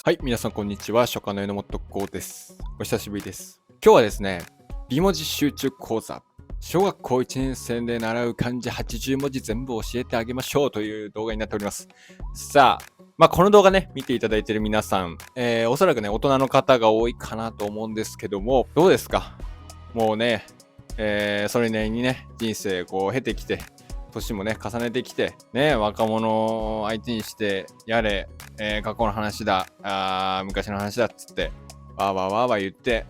はい、皆さんこんにちは。初夏の榎本剛です。お久しぶりです。今日はですね、美文字集中講座、小学校1年生で習う漢字80文字全部教えてあげましょうという動画になっております。さあ、この動画ね、見ていただいている皆さん、おそらくね、大人の方が多いかなと思うんですけども、どうですか？もうね、それなりにね、人生こう経てきて、年もね、重ねてきて、ね、若者を相手にして、やれ、過去の話だ、昔の話だっつって、わーわーわーわー言って、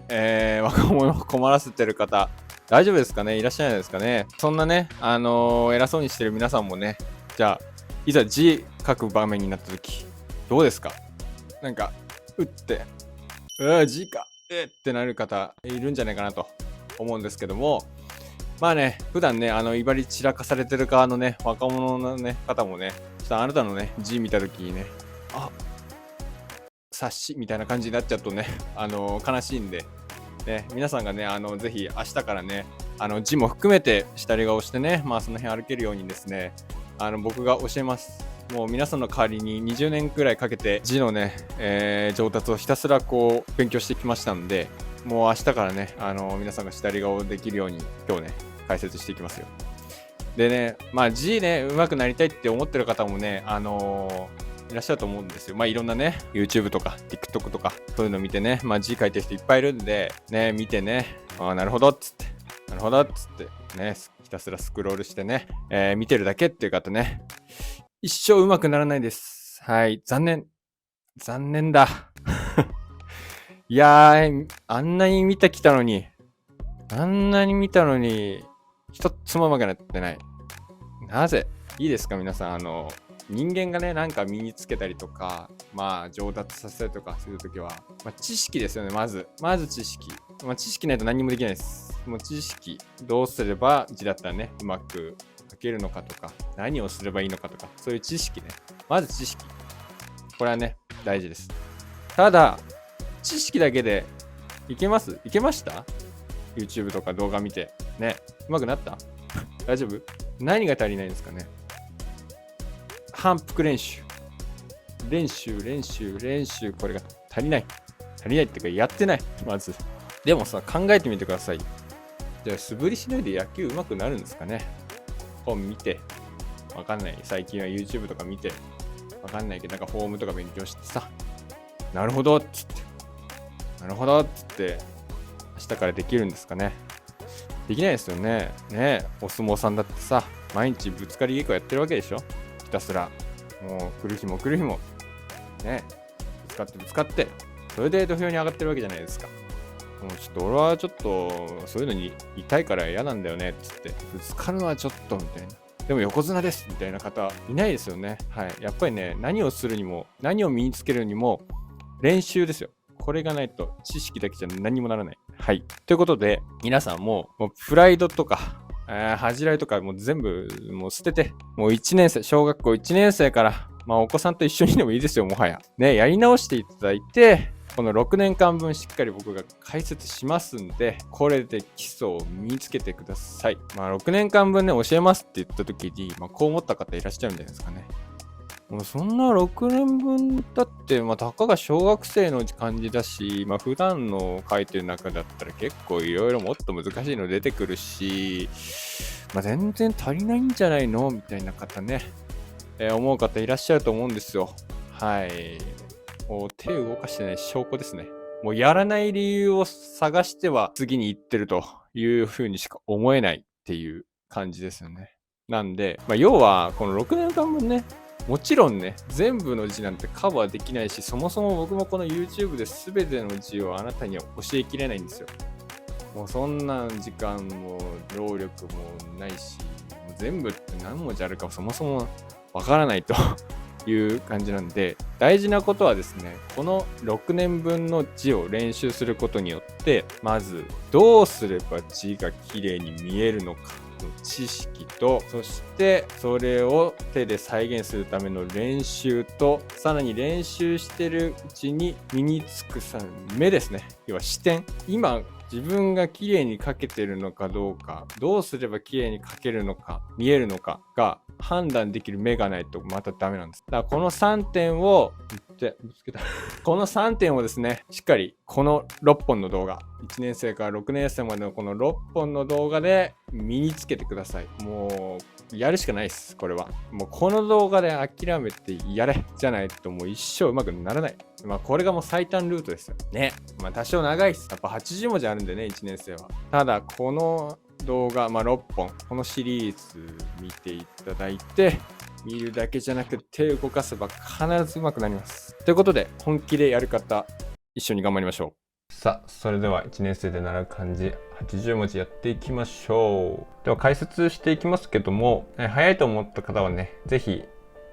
若者を困らせてる方、大丈夫ですかね？いらっしゃらないですかね？そんなね、偉そうにしてる皆さんもね、じゃあ、いざ字書く場面になった時、どうですか？なんか、打って、字か、ってなる方いるんじゃないかなと思うんですけども、まあね、普段ね、威張り散らかされてる側のね、若者のね、方もね、ちょっとあなたのね、字見たときにね、あ、察しみたいな感じになっちゃうとね、悲しいんで、ね、皆さんがね、ぜひ明日からね、字も含めて下り顔してね、その辺歩けるようにですね、僕が教えます。もう皆さんの代わりに20年くらいかけて字のね、上達をひたすらこう勉強してきましたので、もう明日からね、皆さんが下り顔できるように今日ね、解説していきますよ。でね、字ね、上手くなりたいって思ってる方もね、いらっしゃると思うんですよ。いろんなね、YouTube とか TikTok とか、そういうの見てね、字書いてる人いっぱいいるんで、ね、見てね、なるほどっつって、なるほどっつって、ね、ひたすらスクロールしてね、見てるだけっていう方ね、一生上手くならないです。はい、残念。残念だ。いやー、あんなに見てきたのに、一つも上手くなってない。なぜ？いいですか皆さん、人間がね、なんか身につけたりとか、上達させたりとかするときは、知識ですよね、まず知識。知識ないと何もできないです。もう知識、どうすれば字だったらね、うまく書けるのかとか、何をすればいいのかとか、そういう知識ね。まず知識。これはね、大事です。ただ、知識だけでいけます？いけました？ YouTube とか動画見て。ね、うまくなった？大丈夫？何が足りないんですかね？反復練習。練習。これが足りない。足りないっていうか、やってない。まず。でもさ、考えてみてください。じゃあ、素振りしないで野球上手くなるんですかね？本見て。わかんない。最近は YouTube とか見て。わかんないけど、なんかフォームとか勉強してさ。なるほどっつって。明日からできるんですかね？できないですよね。ね、お相撲さんだってさ、毎日ぶつかり稽古やってるわけでしょ？ひたすら。もう来る日も、ね、ぶつかって、それで土俵に上がってるわけじゃないですか。もうちょっと俺はちょっと、そういうのに痛いから嫌なんだよね、つって。ぶつかるのはちょっと、みたいな。でも横綱です、みたいな方、いないですよね。はい。やっぱりね、何をするにも、何を身につけるにも、練習ですよ。これがないと知識だけじゃ何もならない。はい。ということで、皆さんもうプライドとか、恥じらいとかもう全部もう捨てて、もう1年生、小学校1年生から、お子さんと一緒にでもいいですよ、もはや。ね、やり直していただいて、この6年間分しっかり僕が解説しますんで、これで基礎を身につけてください。6年間分ね、教えますって言った時に、こう思った方いらっしゃるんじゃないですかね。もうそんな6年分だって、たかが小学生の感じだし、普段の書いてる中だったら結構いろいろもっと難しいの出てくるし、全然足りないんじゃないのみたいな方ね、思う方いらっしゃると思うんですよ。はい。もう手を動かしてない証拠ですね。もうやらない理由を探しては次に行ってるという風にしか思えないっていう感じですよね。なんで、要はこの6年間分ね、もちろんね、全部の字なんてカバーできないし、そもそも僕もこの YouTube で全ての字をあなたには教えきれないんですよ。もうそんな時間も労力もないし、もう全部って何文字あるかそもそもわからないという感じなんで、大事なことはですね、この6年分の字を練習することによって、まずどうすれば字が綺麗に見えるのかの知識と、そしてそれを手で再現するための練習と、さらに練習してるうちに身につく目ですね。要は視点。今自分が綺麗に描けてるのかどうか、どうすれば綺麗に描けるのか、見えるのかが判断できる目がないとまたダメなんです。だからこの3点をってぶつけた。この3点をですね、しっかりこの6本の動画、1年生から6年生までのこの6本の動画で身につけてください。もうやるしかないです。これはもうこの動画で諦めてやれじゃないともう一生うまくならない。これがもう最短ルートですよね。多少長いです。やっぱ80文字あるんでね、1年生は。ただこの動画、6本このシリーズ見ていただいて、見るだけじゃなく手を動かせば必ずうまくなります。ということで本気でやる方一緒に頑張りましょう。さあ、それでは1年生で習う漢字80文字やっていきましょう。では解説していきますけども、早いと思った方はね、ぜひ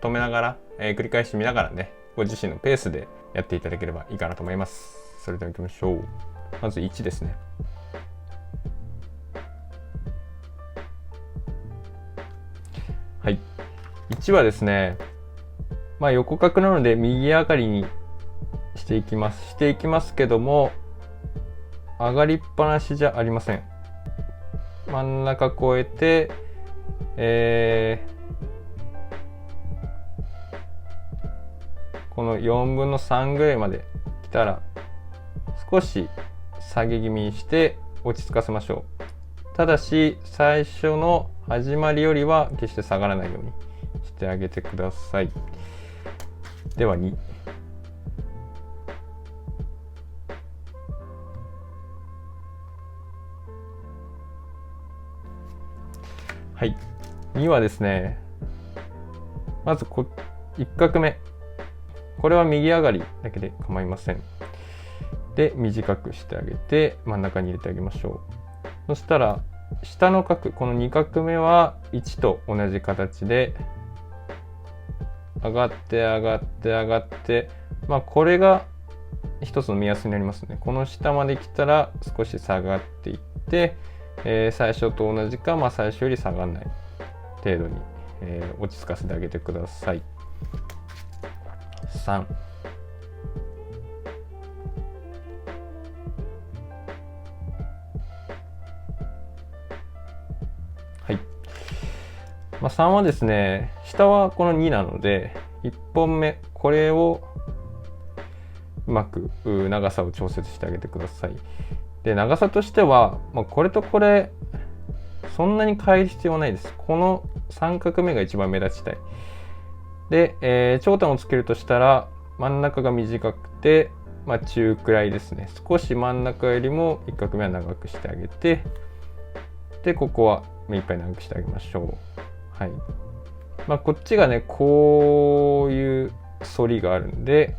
止めながら、繰り返し見ながらね、ご自身のペースでやっていただければいいかなと思います。それでは行きましょう。まず1ですね。はい。1はですね、横角なので右上がりにしていきますけども、上がりっぱなしじゃありません。真ん中越えて、この4分の3ぐらいまで来たら少し下げ気味にして落ち着かせましょう。ただし最初の始まりよりは決して下がらないようにしてあげてください。では2。はい。2はですね、まず1画目。これは右上がりだけで構いません。で、短くしてあげて真ん中に入れてあげましょう。そしたら下の角、この2画目は1と同じ形で上がって上がって上がって、これが一つの目安になりますね。この下まで来たら少し下がっていって、最初と同じか、最初より下がらない程度に、落ち着かせてあげてください。3。はい。3はですね、下はこの2なので、1本目、これをうまく長さを調節してあげてください。で、長さとしては、これとこれ、そんなに変える必要はないです。この3画目が一番目立ちたい。で、頂点をつけるとしたら、真ん中が短くて、中くらいですね。少し真ん中よりも1画目は長くしてあげて、で、ここは目いっぱい長くしてあげましょう。はい。こっちがね、こういう反りがあるんで、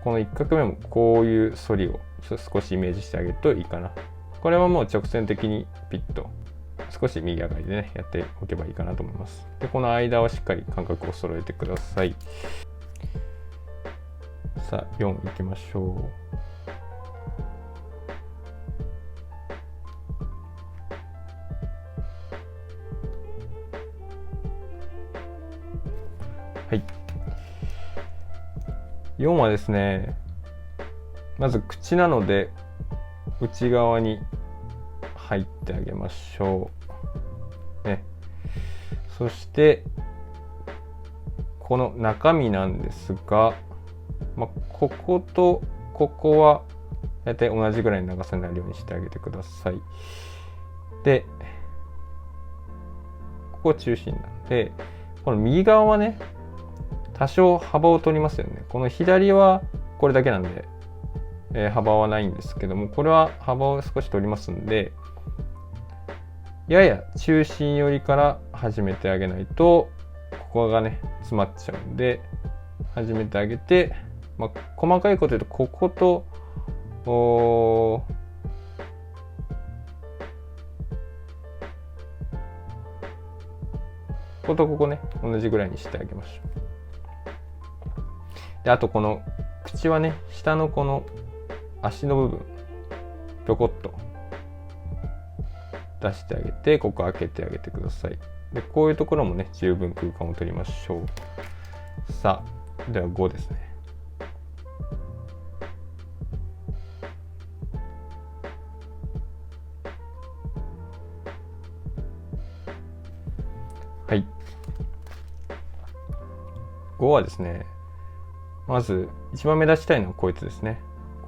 この1画目もこういう反りを少しイメージしてあげるといいかな。これはもう直線的にピッと少し右上がりでね、やっておけばいいかなと思います。で、この間はしっかり間隔を揃えてください。さあ、4いきましょう。はい。4はですね、まず口なので内側に入ってあげましょう。ね。そしてこの中身なんですが、こことここはだいたい同じぐらいの長さになるようにしてあげてください。で、ここ中心なんで、この右側はね、多少幅を取りますよね。この左はこれだけなんで、幅はないんですけども、これは幅を少し取りますんで、やや中心寄りから始めてあげないと、ここがね、詰まっちゃうんで、始めてあげて、細かいこと言うと、こことこことここね、同じぐらいにしてあげましょう。で、あとこの口はね、下のこの足の部分、ぴょこっと出してあげて、ここ開けてあげてください。で、こういうところもね、十分空間を取りましょう。さあ、では5ですね。はい。5はですね、まず一番目立ちたいのはこいつですね。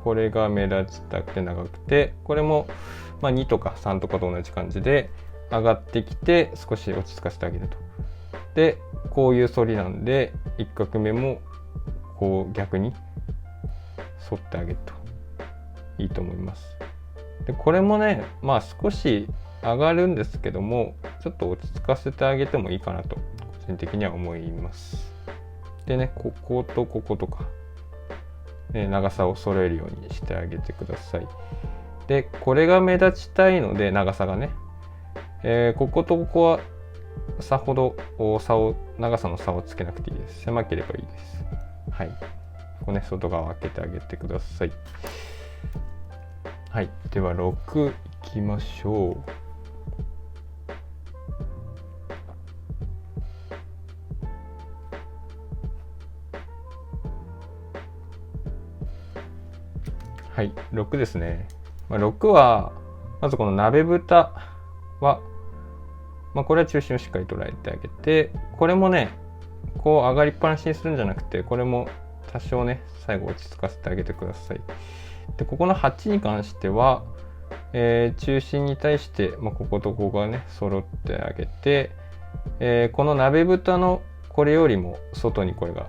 これが目立ちたくて長くて、これも2とか3とかと同じ感じで上がってきて少し落ち着かせてあげると。でこういう反りなんで1画目もこう逆に反ってあげるといいと思います。でこれもね少し上がるんですけども、ちょっと落ち着かせてあげてもいいかなと個人的には思います。でね、こことこことか、長さを揃えるようにしてあげてください。でこれが目立ちたいので長さがね、こことここはさほど長さの差をつけなくていいです。狭ければいいです。はい。ここね、外側を開けてあげてください。はい。では6いきましょう。はい、6ですね。6はまずこの鍋蓋は、これは中心をしっかり捉えてあげて、これもねこう上がりっぱなしにするんじゃなくて、これも多少ね最後落ち着かせてあげてください。でここの8に関しては、中心に対して、こことここがね揃ってあげて、この鍋蓋のこれよりも外にこれが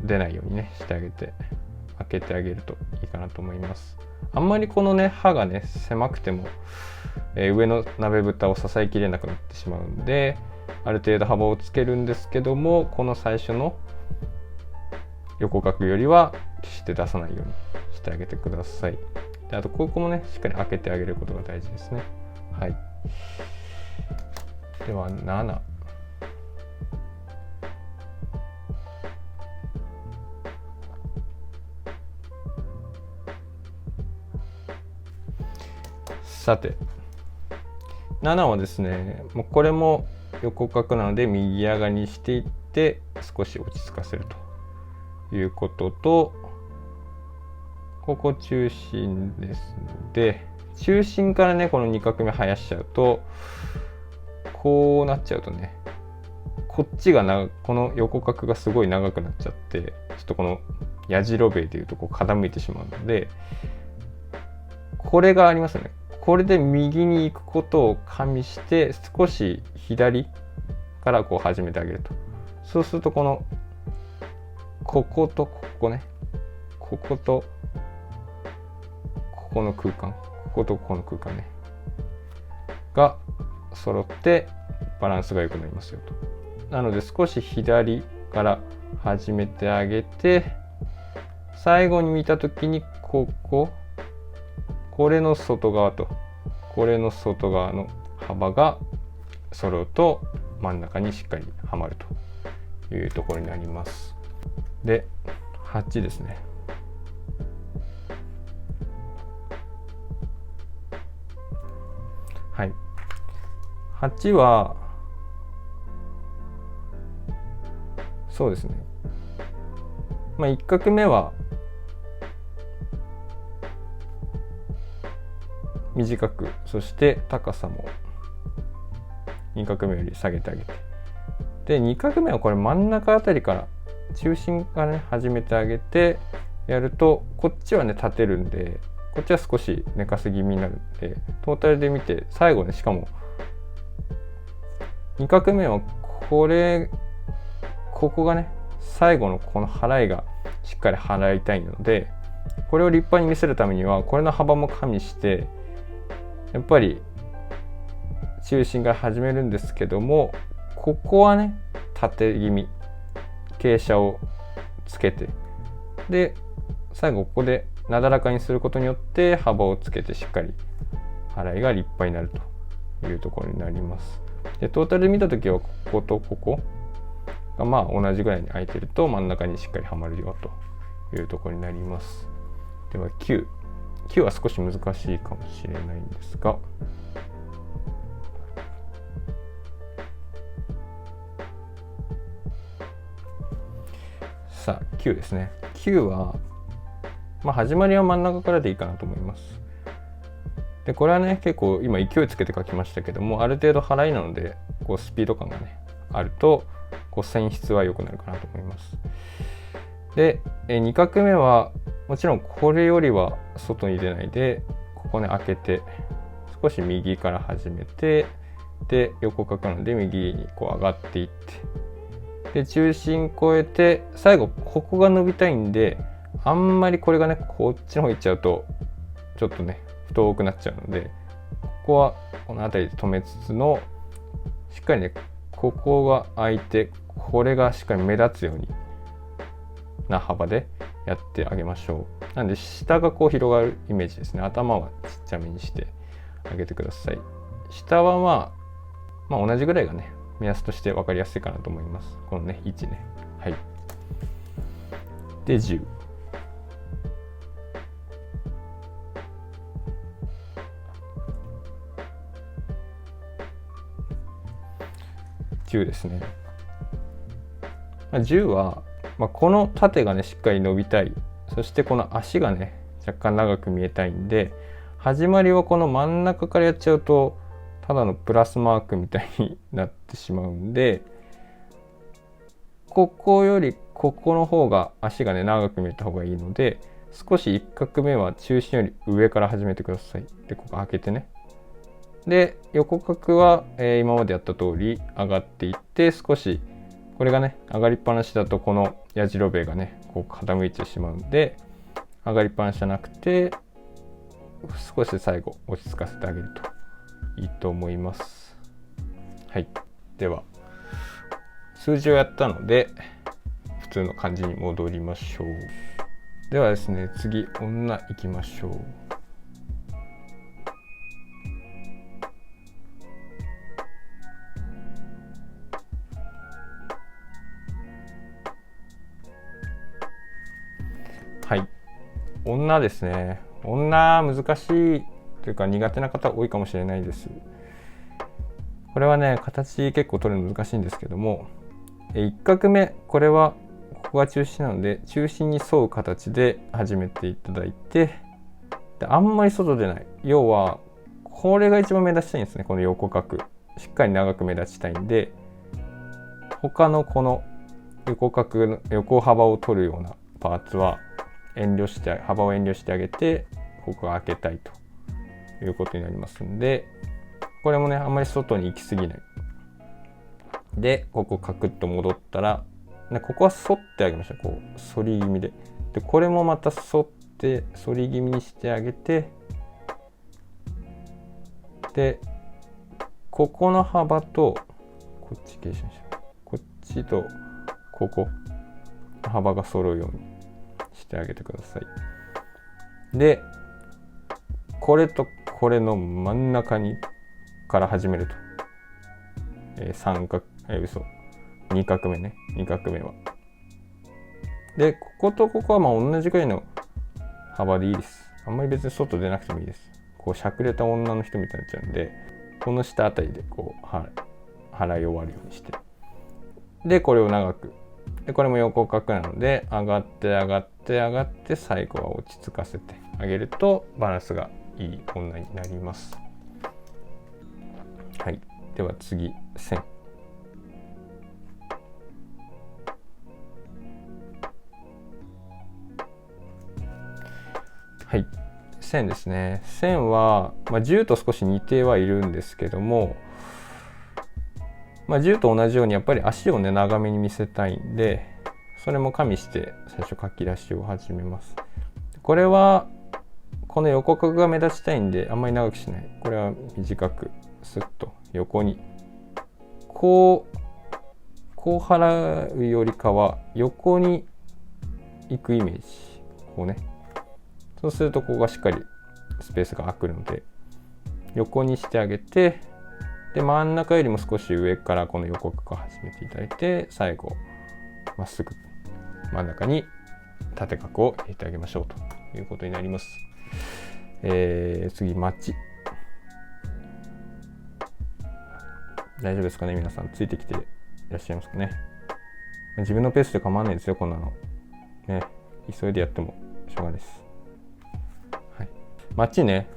出ないようにねしてあげて、開けてあげるといいかなと思います。あんまりこのね刃がね狭くても、上の鍋蓋を支えきれなくなってしまうんで、ある程度幅をつけるんですけども、この最初の横角よりは決して出さないようにしてあげてください。であとここもねしっかり開けてあげることが大事ですね。はい。では7。さて7はですね、もうこれも横角なので右上がりにしていって少し落ち着かせるということと、ここ中心ですので、中心からねこの2画目生やしちゃうと、こうなっちゃうとね、こっちがこの横角がすごい長くなっちゃって、ちょっとこのやじろべえでいうとこう傾いてしまうので、これがありますよね。これで右に行くことを加味して少し左からこう始めてあげると。そうするとこことここね、こことここの空間、こことここの空間ねが揃ってバランスが良くなりますよと。なので少し左から始めてあげて、最後に見た時にこれの外側とこれの外側の幅が揃うと真ん中にしっかりはまるというところになります。で8ですね。はい。8はそうですね。1画目は短く、そして高さも2画目より下げてあげて、で2画目はこれ真ん中あたりから中心からね始めてあげてやると、こっちはね立てるんで、こっちは少し寝かせ気味になるんで、トータルで見て最後ね、しかも2画目はここがね最後のこの払いがしっかり払いたいので、これを立派に見せるためにはこれの幅も加味してやっぱり中心から始めるんですけども、ここはね縦気味、傾斜をつけて、で最後ここでなだらかにすることによって幅をつけてしっかり払いが立派になるというところになります。でトータルで見た時はこことここが同じぐらいに空いてると真ん中にしっかりはまるよというところになります。では9は少し難しいかもしれないんですが、さあ9ですね。9は始まりは真ん中からでいいかなと思います。でこれはね結構今勢いつけて書きましたけども、ある程度払いなのでスピード感がねあると選出は良くなるかなと思います。で、2画目はもちろんこれよりは外に出ないで、ここね開けて少し右から始めて、で横角なので右にこう上がっていって、で中心越えて最後ここが伸びたいんで、あんまりこれがねこっちの方行っちゃうとちょっとね太くなっちゃうので、ここはこの辺りで止めつつの、しっかりねここが開いて、これがしっかり目立つようにな幅でやってあげましょう。なんで下がこう広がるイメージですね。頭はちっちゃめにしてあげてください。下はまあ同じぐらいがね目安として分かりやすいかなと思います。このね位置ね。はい。で10。10ですね。10は、この縦がねしっかり伸びたい。そしてこの足がね若干長く見えたいんで、始まりはこの真ん中からやっちゃうとただのプラスマークみたいになってしまうんで、ここよりここの方が足がね長く見えた方がいいので、少し1画目は中心より上から始めてください。でここ開けてね、で横角は、今までやった通り上がっていって、少しこれがね上がりっぱなしだとこのやじろべえがねこう傾いてしまうんで、上がりっぱなしじゃなくて少し最後落ち着かせてあげるといいと思います。はい。では数字をやったので普通の感じに戻りましょう。ではですね、次女いきましょう。はい、女ですね。女難しいというか苦手な方多いかもしれないです。これはね形結構取るの難しいんですけども、1画目これはここが中心なので中心に沿う形で始めていただいて、であんまり外出ない。要はこれが一番目立ちたいんですね。この横角しっかり長く目立ちたいんで、他のこの横角の横幅を取るようなパーツは幅を遠慮してあげて、ここが開けたいということになりますんで、これもねあんまり外に行き過ぎない。でここカクッと戻ったら、ここは反ってあげましょう。こう反り気味で、これもまた反って反り気味にしてあげて、でここの幅とこっち計算しよう。こっちとここ幅が揃うようにしてあげてください。でこれとこれの真ん中にから始めると、2画目ね。2画目はでこことここは同じくらいの幅でいいです。あんまり別に外出なくてもいいです。こうしゃくれた女の人みたいになっちゃうんで、この下あたりでこう払い終わるようにして、でこれを長く、でこれも横角なので上がって上がって上がって、最後は落ち着かせてあげるとバランスがいい女になります。はい。では次線。はい、線ですね。線は、10と少し似てはいるんですけども、10と同じようにやっぱり足をね長めに見せたいんで、それも加味して最初書き出しを始めます。これはこの横角が目立ちたいんであんまり長くしない。これは短くスッと横にこう払うよりかは横に行くイメージ。こうね。そうするとここがしっかりスペースが空くので横にしてあげて、で真ん中よりも少し上からこの横角を始めていただいて、最後まっすぐ真ん中に縦角を入れてあげましょうということになります。次マッチ。大丈夫ですかね、皆さんついてきていらっしゃいますかね。自分のペースで構わないですよ、こんなのね。急いでやってもしょうがないです。はい、マッチね、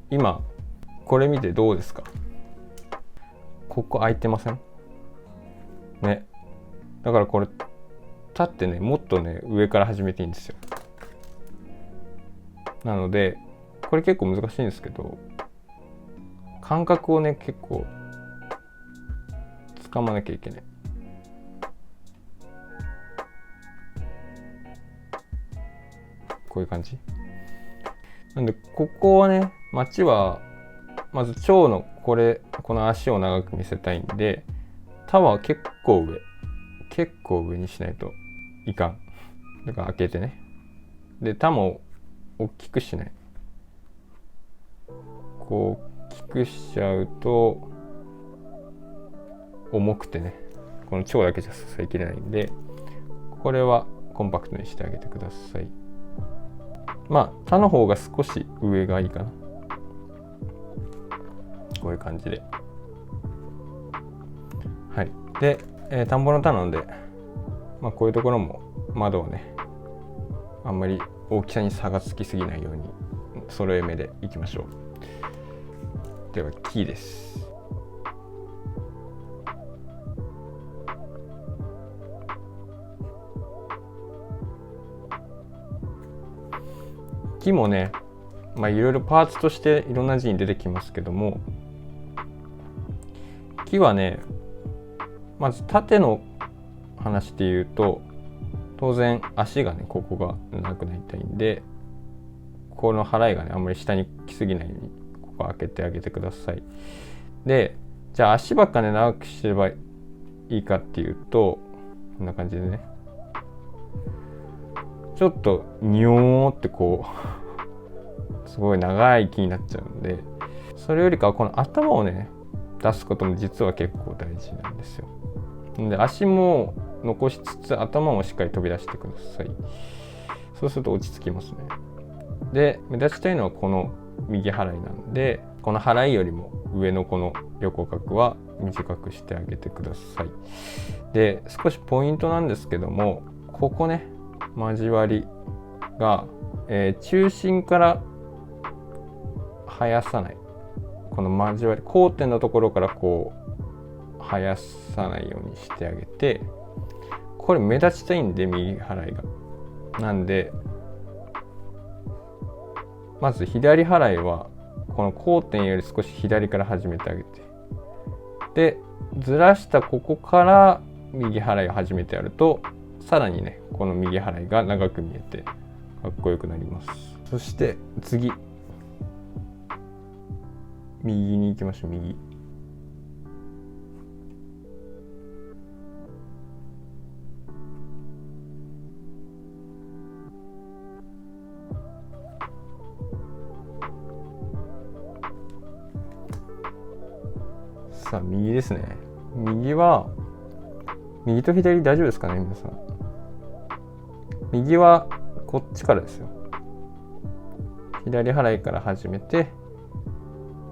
今これ見てどうですか。ここ空いてませんね。だからこれ立ってねもっとね上から始めていいんですよ。なのでこれ結構難しいんですけど、感覚をね結構掴まなきゃいけない。こういう感じなんで、ここはね、町はまず蝶のこの足を長く見せたいんで、タは結構上にしないといかん。だから開けてね。で、タも大きくしない。こう大きくしちゃうと重くてね、この蝶だけじゃ支えきれないんで、これはコンパクトにしてあげてください。まあタの方が少し上がいいかな。こういう感じで。はい。で、田んぼの田なので、まあこういうところも窓をね、あんまり大きさに差がつきすぎないように揃え目でいきましょう。ではキーです。木もね、まあいろいろパーツとしていろんな字に出てきますけども、木はね、まず縦の話で言うと、当然足がねここがなくなりたいんで、この払いがねあんまり下に来すぎないようにここ開けてあげてください。で、じゃあ足ばっかね長くすればいいかっていうと、こんな感じでね、ちょっとニョーってこうすごい長い木になっちゃうんで、それよりかはこの頭をね出すことも実は結構大事なんですよ。で、足も残しつつ頭もしっかり飛び出してください。そうすると落ち着きますね。で、目立ちたいのはこの右払いなんで、この払いよりも上のこの横角は短くしてあげてください。で、少しポイントなんですけども、ここね交わりが、中心から生やさない、この交わり交点のところからこう生やさないようにしてあげて、これ目立ちたいんで右払いがなんで、まず左払いはこの交点より少し左から始めてあげて、でずらしたここから右払いを始めてやると、さらにねこの右払いが長く見えてかっこよくなります。そして次、右に行きましょう。右。さあ右ですね。右は右と左大丈夫ですかね皆さん。右はこっちからですよ。左払いから始めて、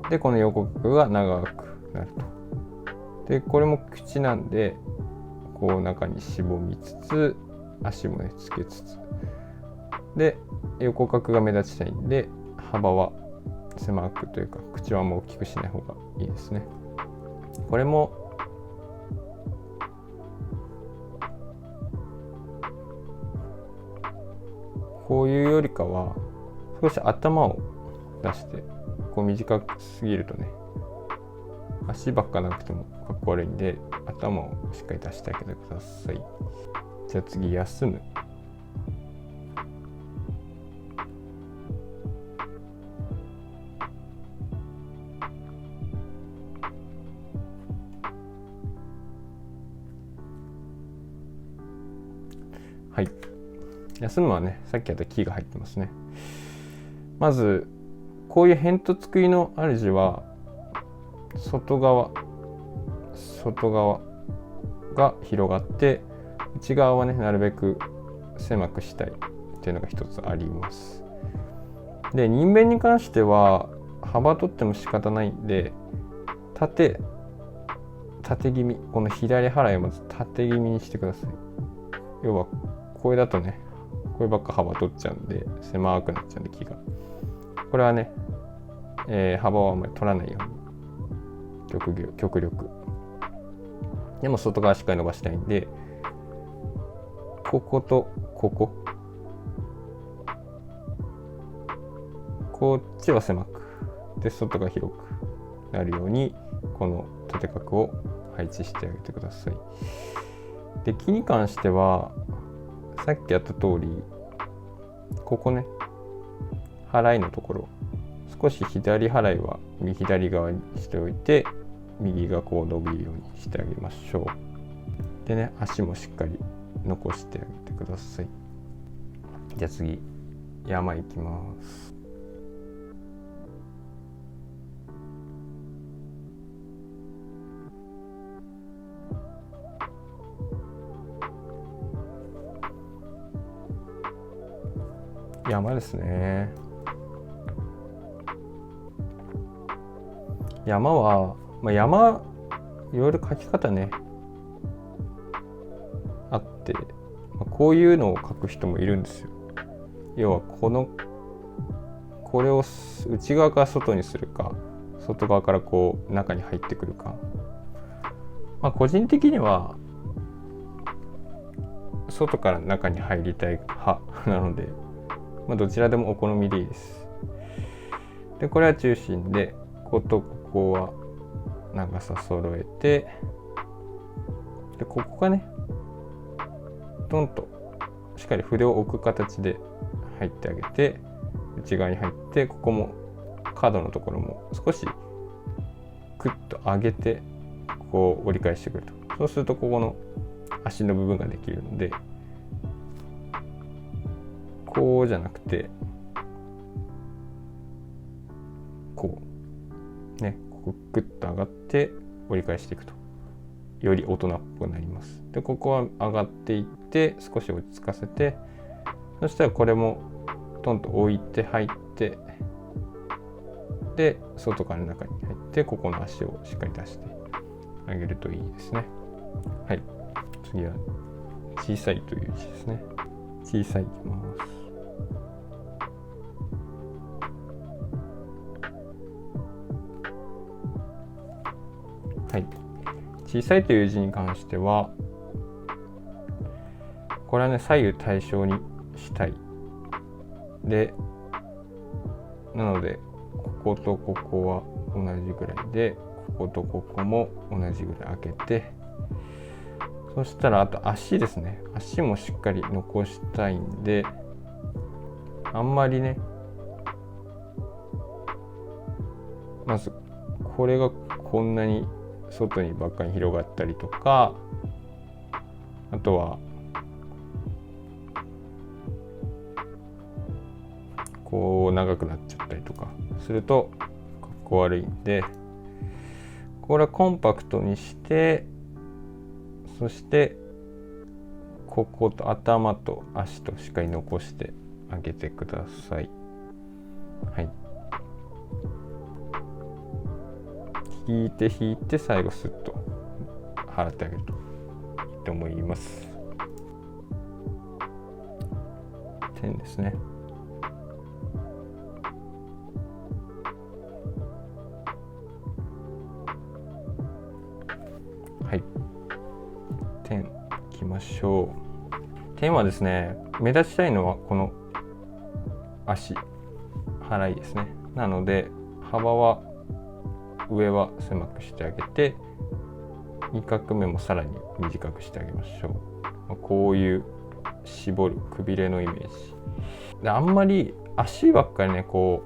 でこの横角が長くなると。でこれも口なんで、こう中にしぼみつつ足もねつけつつ、で横角が目立ちたいんで幅は狭くというか、口はあんま大きくしない方がいいですね。これもこういうよりかは少し頭を出して、こう短すぎるとね足ばっかなくてもかっこ悪いんで、頭をしっかり出してあげてください。じゃあ次、休む。はい、休むはねさっきやったキーが入ってますね。まずこういう辺とつくりの主は外側が広がって、内側はねなるべく狭くしたいっていうのが一つあります。で人弁に関しては幅取っても仕方ないんで、縦気味、この左払いをまず縦気味にしてください。要はこれだとねこればっか幅取っちゃうんで狭くなっちゃうんで木が、これはね、幅をあんまり取らないように極力でも外側しっかり伸ばしたいんで、こことここ、こっちは狭くで外が広くなるようにこの縦角を配置してあげてください。で木に関してはさっきやった通りここね、払いのところ少し左払いは左側にしておいて、右がこう伸びるようにしてあげましょう。でね、足もしっかり残してあげてください。じゃあ次山行きます。山ですね。山は、山いろいろ描き方ねあって、こういうのを描く人もいるんですよ。要はこれを内側から外にするか、外側からこう中に入ってくるか。個人的には外から中に入りたい派なので、どちらでもお好みでいいです。でこれは中心で、こことここは長さ揃えて、でここがねドンとしっかり筆を置く形で入ってあげて、内側に入って、ここも角のところも少しクッと上げてこう折り返してくると。そうするとここの足の部分ができるので、こうじゃなくてこうね、ここグッと上がって折り返していくと、より大人っぽくなります。でここは上がっていって少し落ち着かせて、そしたらこれもトンと置いて入って、で外から中に入って、ここの足をしっかり出してあげるといいですね。はい、次は小さいという字ですね。小さいいきます。はい、小さいという字に関しては、これはね左右対称にしたい。でなのでこことここは同じぐらいで、こことここも同じぐらい開けて、そしたらあと足ですね。足もしっかり残したいんで、あんまりね、まずこれがこんなに外にばっかり広がったりとか、あとはこう長くなっちゃったりとかするとかっこ悪いんで、これはコンパクトにして、そしてここと頭と足としっかり残してあげてください。はい、引いて最後スッと払ってあげるといいと思います。点ですね。はい、点いきましょう。点はですね、目立ちたいのはこの足払いですね。なので幅は上は狭くしてあげて、2画目もさらに短くしてあげましょう。こういう絞るくびれのイメージで、あんまり足ばっかりねこ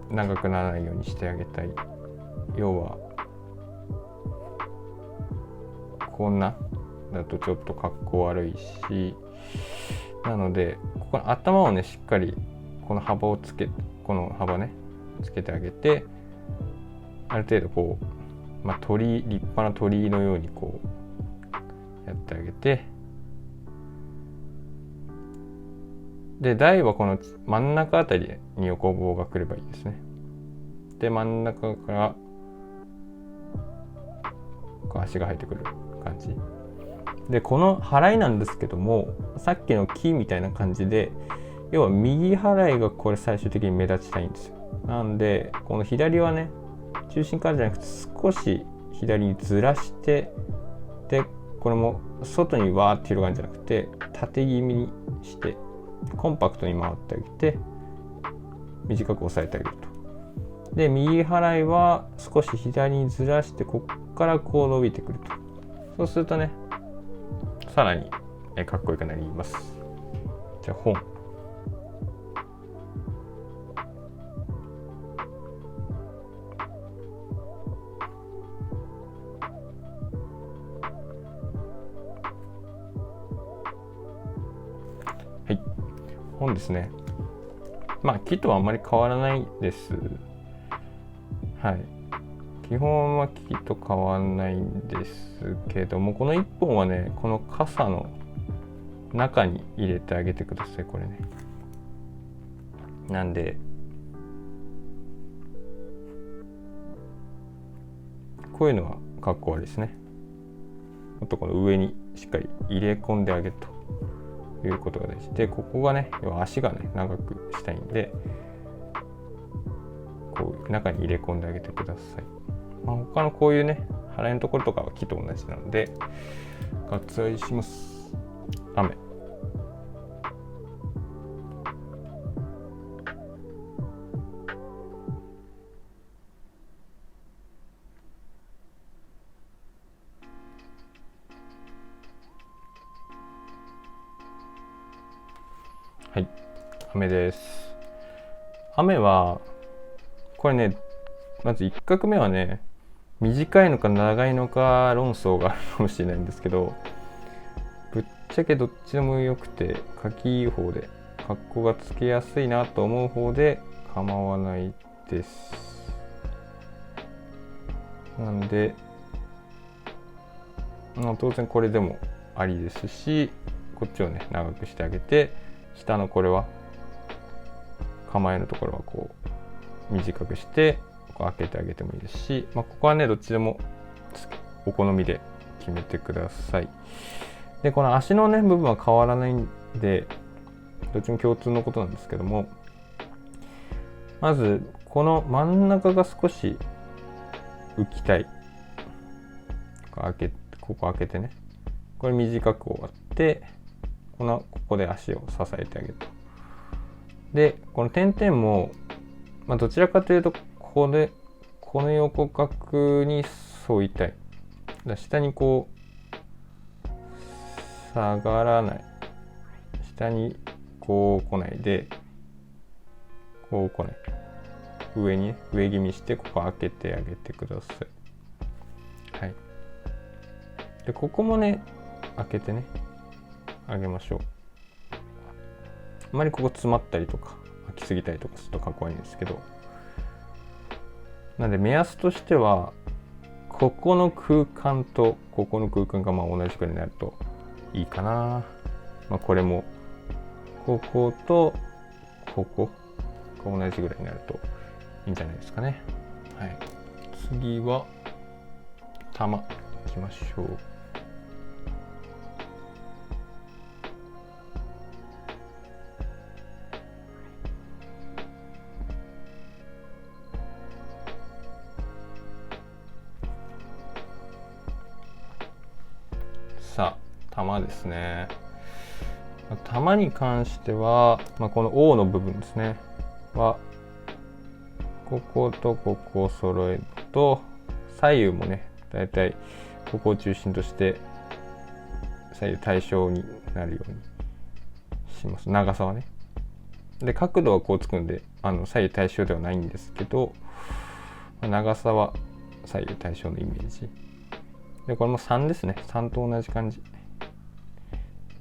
う長くならないようにしてあげたい。要はこんなだとちょっとかっこ悪いし、なのでここの頭をねしっかりこの幅をつけてあげて、ある程度こう、立派な鳥居のようにこうやってあげて、で台はこの真ん中あたりに横棒が来ればいいですね。で真ん中からこう足が入ってくる感じで、この払いなんですけども、さっきの木みたいな感じで、要は右払いがこれ最終的に目立ちたいんですよ。なんでこの左はね中心からじゃなくて少し左にずらして、でこれも外にわーって広がるんじゃなくて、縦気味にしてコンパクトに回ってあげて短く押さえてあげると。で右払いは少し左にずらして、ここからこう伸びてくると。そうするとね、さらにかっこよくなります。じゃあ本。はい、本ですね。まあ木とはあんまり変わらないです。はい。基本は木と変わらないんですけども、この1本はね、この傘の中に入れてあげてください。これね。なんでこういうのはかっこ悪いですね。あとこの上にしっかり入れ込んであげるということが大事で、ここがね、要は足がね長くしたいんで、こう中に入れ込んであげてください。他のこういうね払いのところとかは木と同じなので割愛します。雨。はい、雨です。雨はこれね、まず1画目はね、短いのか長いのか論争があるかもしれないんですけど、ぶっちゃけどっちでもよくて、書きいい方で格好がつけやすいなと思う方で構わないです。なんで、当然これでもありですし、こっちをね長くしてあげて、下のこれは構えのところはこう短くしてこう開けてあげてもいいですし、ここはねどっちでもお好みで決めてください。でこの足のね部分は変わらないんで、どっちも共通のことなんですけども、まずこの真ん中が少し浮きたい。ここ開けてね、これ短く終わって、ここで足を支えてあげると。でこの点々も、どちらかというとこの横角に沿いたい。下にこう下がらない、下にこう来ないで、こう来ない、上にね上気味してここ開けてあげてください。はい。でここもね開けてねあげましょう。あまりここ詰まったりとか開きすぎたりとかするとかっこいいんですけど、なんで目安としてはここの空間とここの空間が同じくらいになるといいかな。これもこことここが同じぐらいになるといいんじゃないですかね。はい。次は玉いきましょう。さあ玉ですね。玉に関しては、この O の部分ですねはこことここを揃えると、左右もねだいたいここを中心として左右対称になるようにします。長さはね。で角度はこうつくんで左右対称ではないんですけど、長さは左右対称のイメージで、これも3ですね。3と同じ感じ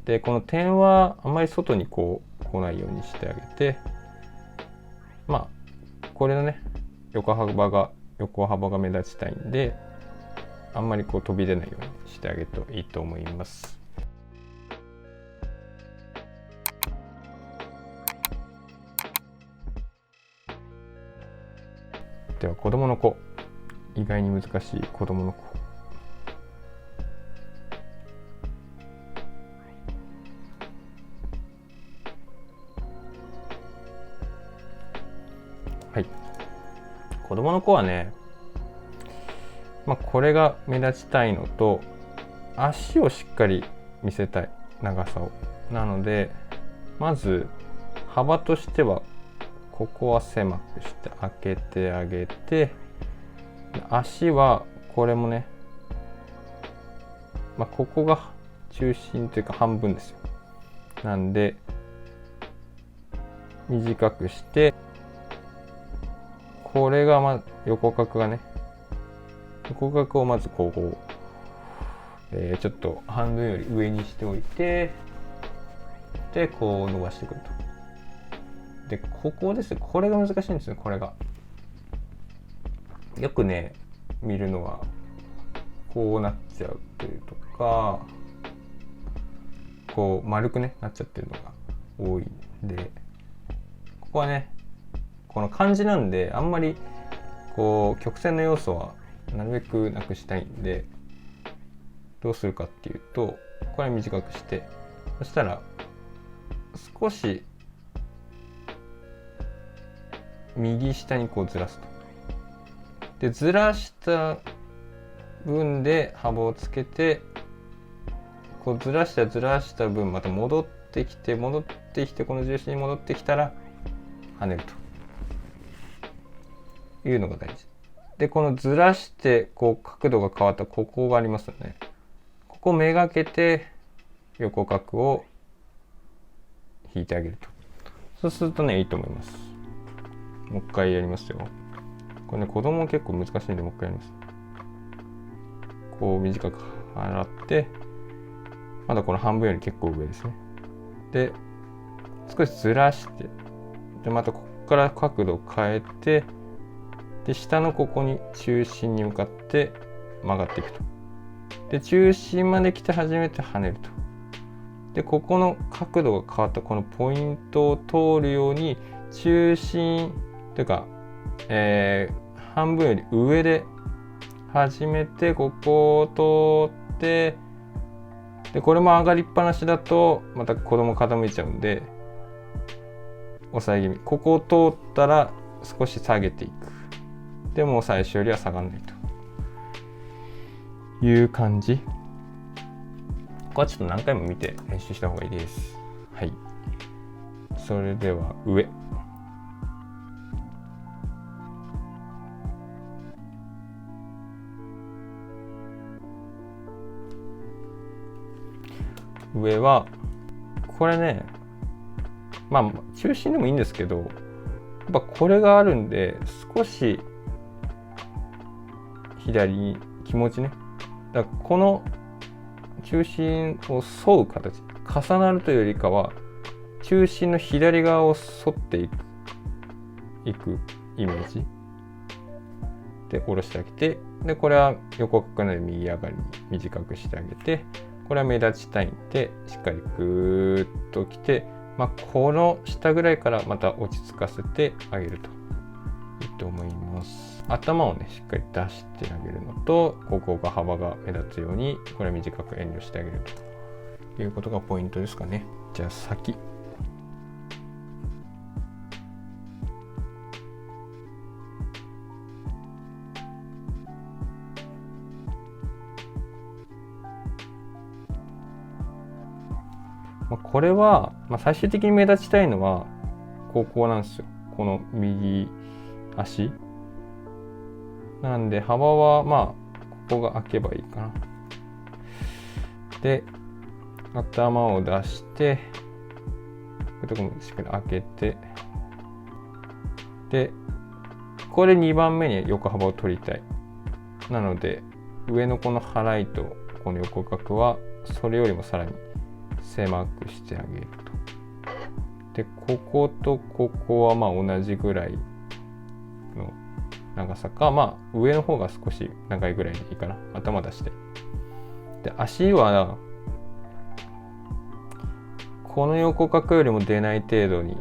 で、この点はあんまり外にこう来ないようにしてあげて、これのね横幅が目立ちたいんで、あんまりこう飛び出ないようにしてあげるといいと思います。では子供の子、意外に難しい子供の子。はい。子供の子はね、これが目立ちたいのと、足をしっかり見せたい、長さを。なのでまず幅としてはここは狭くして開けてあげて、足はこれもね、ここが中心というか半分ですよ。なんで短くして、これが横角がね、横角をまずこう、ちょっと半分より上にしておいて、でこう伸ばしてくると。でここですね、これが難しいんですよ。これがよくね見るのはこうなっちゃうというとか、こう丸くねなっちゃってるのが多いんで、ここはねこの漢字なんであんまりこう曲線の要素はなるべくなくしたいんで、どうするかっていうと、これ短くして、そしたら少し右下にこうずらすと。でずらした分で幅をつけて、こうずらした分また戻ってきてこの重心に戻ってきたら跳ねるというのが大事で、このずらしてこう角度が変わったここがありますよね。ここめがけて横角を引いてあげると。そうするとねいいと思います。もう一回やりますよ。これね子供結構難しいんでもう一回やります。こう短く払って、まだこの半分より結構上ですね。で少しずらして、でまたここから角度を変えて、で下のここに中心に向かって曲がっていくと。で中心まで来て初めて跳ねると。でここの角度が変わったこのポイントを通るように中心というか、半分より上で始めて、ここを通って、でこれも上がりっぱなしだとまた子供傾いちゃうんで抑え気味。ここを通ったら少し下げていく。でも最初よりは下がらないという感じ。ここはちょっと何回も見て練習した方がいいです。はい。それでは上。上はこれね、中心でもいいんですけど、やっぱこれがあるんで少し左に気持ちね、だからこの中心を沿う形、重なるというよりかは中心の左側を沿っていくイメージで下ろしてあげて、でこれは横角なので右上がりに短くしてあげて、これは目立ちたいんでしっかりぐーっときて、この下ぐらいからまた落ち着かせてあげるといいと思います。頭をねしっかり出してあげるのと、ここが幅が目立つようにこれは短く遠慮してあげるということがポイントですかね。じゃあ先。これは、最終的に目立ちたいのはここなんですよ。この右足なんで、幅はここが開けばいいかな。で頭を出して、こういうとこもしっかり開けて、でこれ2番目に横幅を取りたい。なので上のこの払いとこの横角はそれよりもさらに狭くしてあげると。でこことここは同じぐらいの長さか、上の方が少し長いぐらいでいいかな。頭出して、で足はこの横角よりも出ない程度に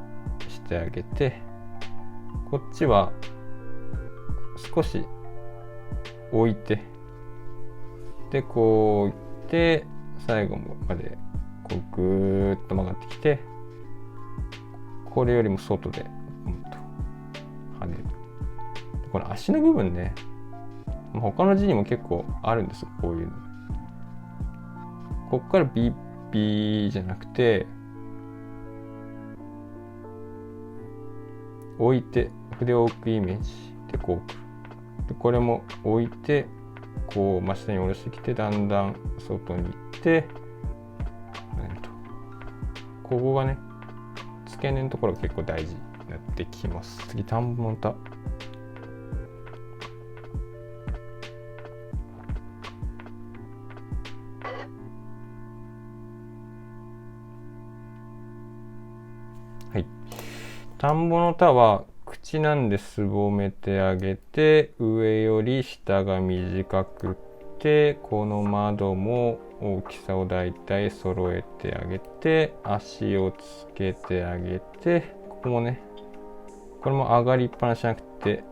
してあげて、こっちは少し置いて、でこういって最後までこうぐーっと曲がってきて、これよりも外で跳ねる。この足の部分ね、他の字にも結構あるんですよ、こういうの。こっから BP じゃなくて、置いて、筆を置くイメージでこう置く。でこれも置いて、こう真下に下ろしてきて、だんだん外に行って、ここがね、付け根のところが結構大事になってきます。次、田んぼの田。はい。田んぼの田は口なんですぼめてあげて、上より下が短くて、この窓も大きさをだいたい揃えてあげて、足をつけてあげて、ここもね、これも上がりっぱなしじゃなくて、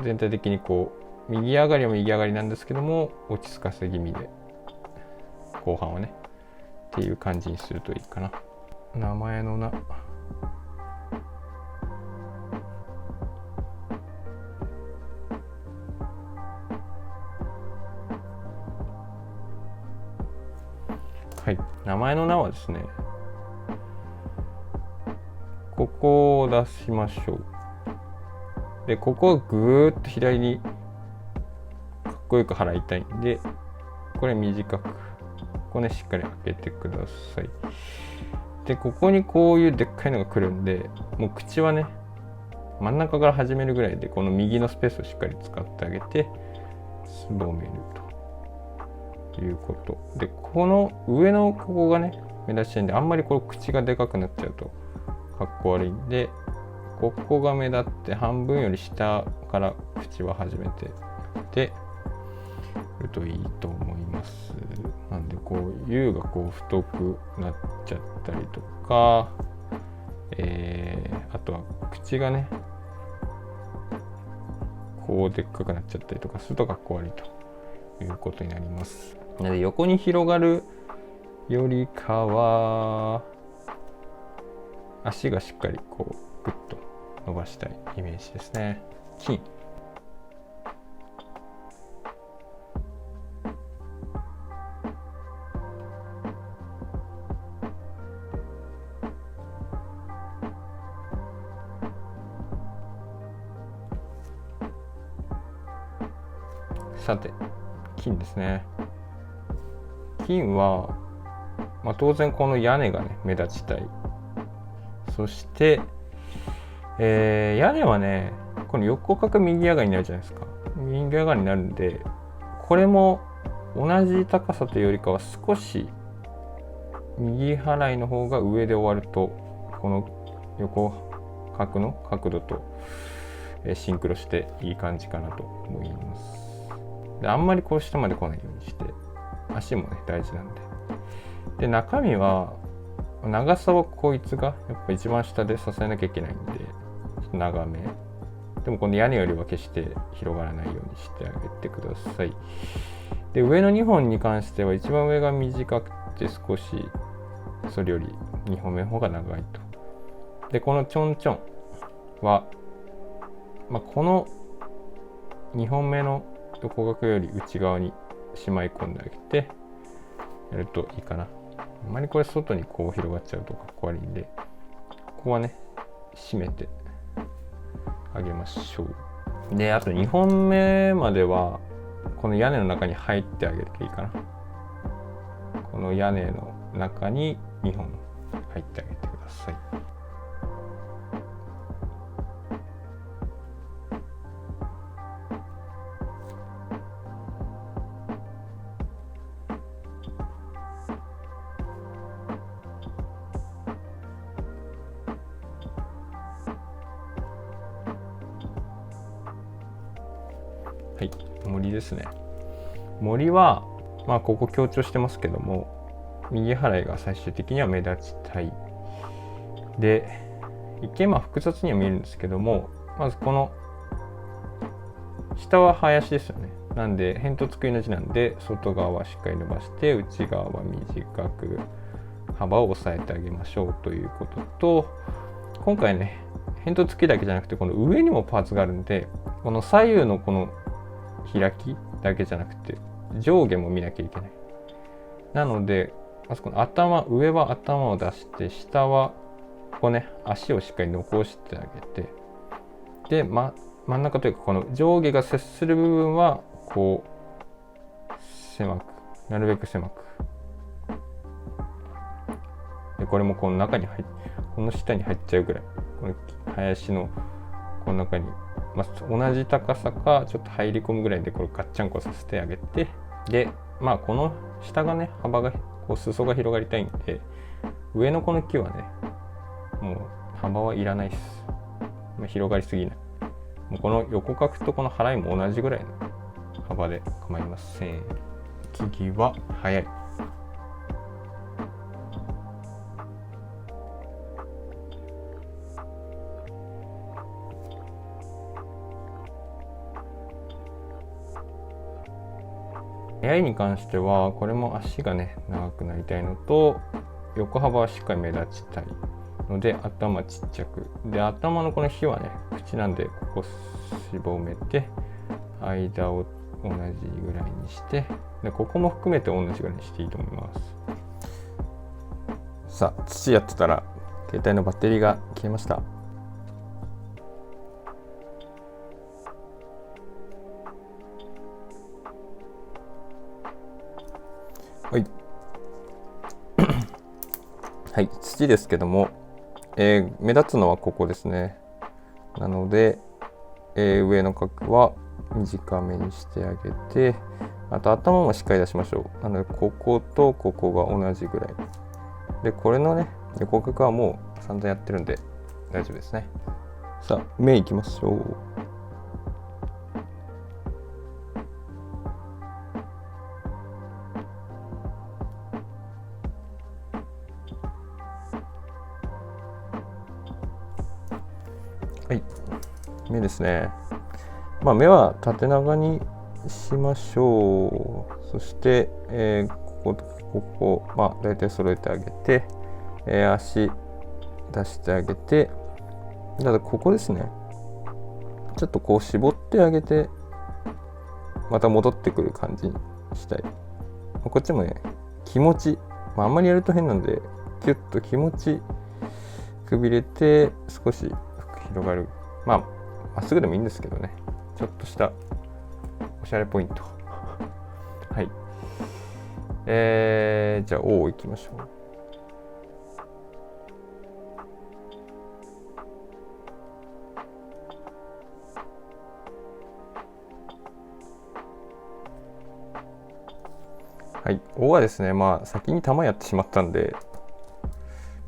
全体的にこう右上がりは右上がりなんですけども、落ち着かせ気味で後半はねっていう感じにするといいかな。名前の名、はい、名前の名はですね、ここを出しましょう。でここをぐーっと左にかっこよく払いたいんで、これ短く、ここねしっかり開けてください。でここにこういうでっかいのが来るんで、もう口はね真ん中から始めるぐらいで、この右のスペースをしっかり使ってあげてすぼめるということで、この上のここがね目立ちたいんで、あんまりこの口がでかくなっちゃうとかっこ悪いんで、ここが目立って半分より下から口は始めてでるといいと思います。なんでこう U がこう太くなっちゃったりとか、あとは口がねこうでっかくなっちゃったりとかするとかっこ悪いということになります。なので横に広がるよりかは足がしっかりこうグッと伸ばしたいイメージですね。金、さて金ですね。金は、当然この屋根がね目立ちたい。そして、屋根はねこの横角右上がりになるじゃないですか。右上がりになるんで、これも同じ高さというよりかは少し右払いの方が上で終わると、この横角の角度とシンクロしていい感じかなと思います。であんまりこう下まで来ないようにして、足もね大事なんで。で中身は長さはこいつがやっぱ一番下で支えなきゃいけないんで、ちょっと長め。でもこの屋根よりは決して広がらないようにしてあげてください。で上の2本に関しては一番上が短くて少しそれより2本目の方が長いと。でこのちょんちょんは、この2本目の横角より内側にしまい込んであげてやるといいかな。あまりこれ外にこう広がっちゃうとかっこ悪いんで、ここはね締めてあげましょう。であと2本目まではこの屋根の中に入ってあげるといいかな。この屋根の中に2本入ってあげてください。はい、森ですね。森はここ強調してますけども、右払いが最終的には目立ちたい。で一見複雑には見えるんですけども、まずこの下は林ですよね。なんで扁桃ついの字なんで、外側はしっかり伸ばして内側は短く幅を抑えてあげましょうということと、今回ね扁桃つきだけじゃなくてこの上にもパーツがあるんで、この左右のこの開きだけじゃなくて上下も見なきゃいけない。なので、あそこの頭、上は頭を出して、下はここね、足をしっかり残してあげて、で、真ん中というか、この上下が接する部分はこう狭く、なるべく狭く。で、これもこの中にこの下に入っちゃうぐらい、この林のこの中に、同じ高さかちょっと入り込むぐらいでこれガッチャンコさせてあげて、で、この下がね、幅がこう裾が広がりたいんで、上のこの木はね、もう幅はいらないです。広がりすぎない。もうこの横角とこの払いも同じぐらいの幅で構いません。木々は早い。早いに関してはこれも足がね長くなりたいのと、横幅はしっかり目立ちたいので頭ちっちゃくで、頭のこの火はね口なんでここ絞めて、間を同じぐらいにして、でここも含めて同じぐらいにしていいと思います。さあ、土やってたら携帯のバッテリーが消えました。はいはい、土ですけども、目立つのはここですね。なので、上の角は短めにしてあげて、あと頭もしっかり出しましょう。なのでこことここが同じぐらいで、これのね横角はもう散々やってるんで大丈夫ですね。さあ、目いきましょう。はい、目ですね。目は縦長にしましょう。そして、こことここ、だいたい揃えてあげて、足出してあげて、ただここですね。ちょっとこう絞ってあげて、また戻ってくる感じにしたい。こっちもね、気持ち、あんまりやると変なんで、キュッと気持ちくびれて少し広がる。まっすぐでもいいんですけどね。ちょっとしたおしゃれポイント。はい。じゃあ O いきましょう。はい、O はですね、先に玉やってしまったんで、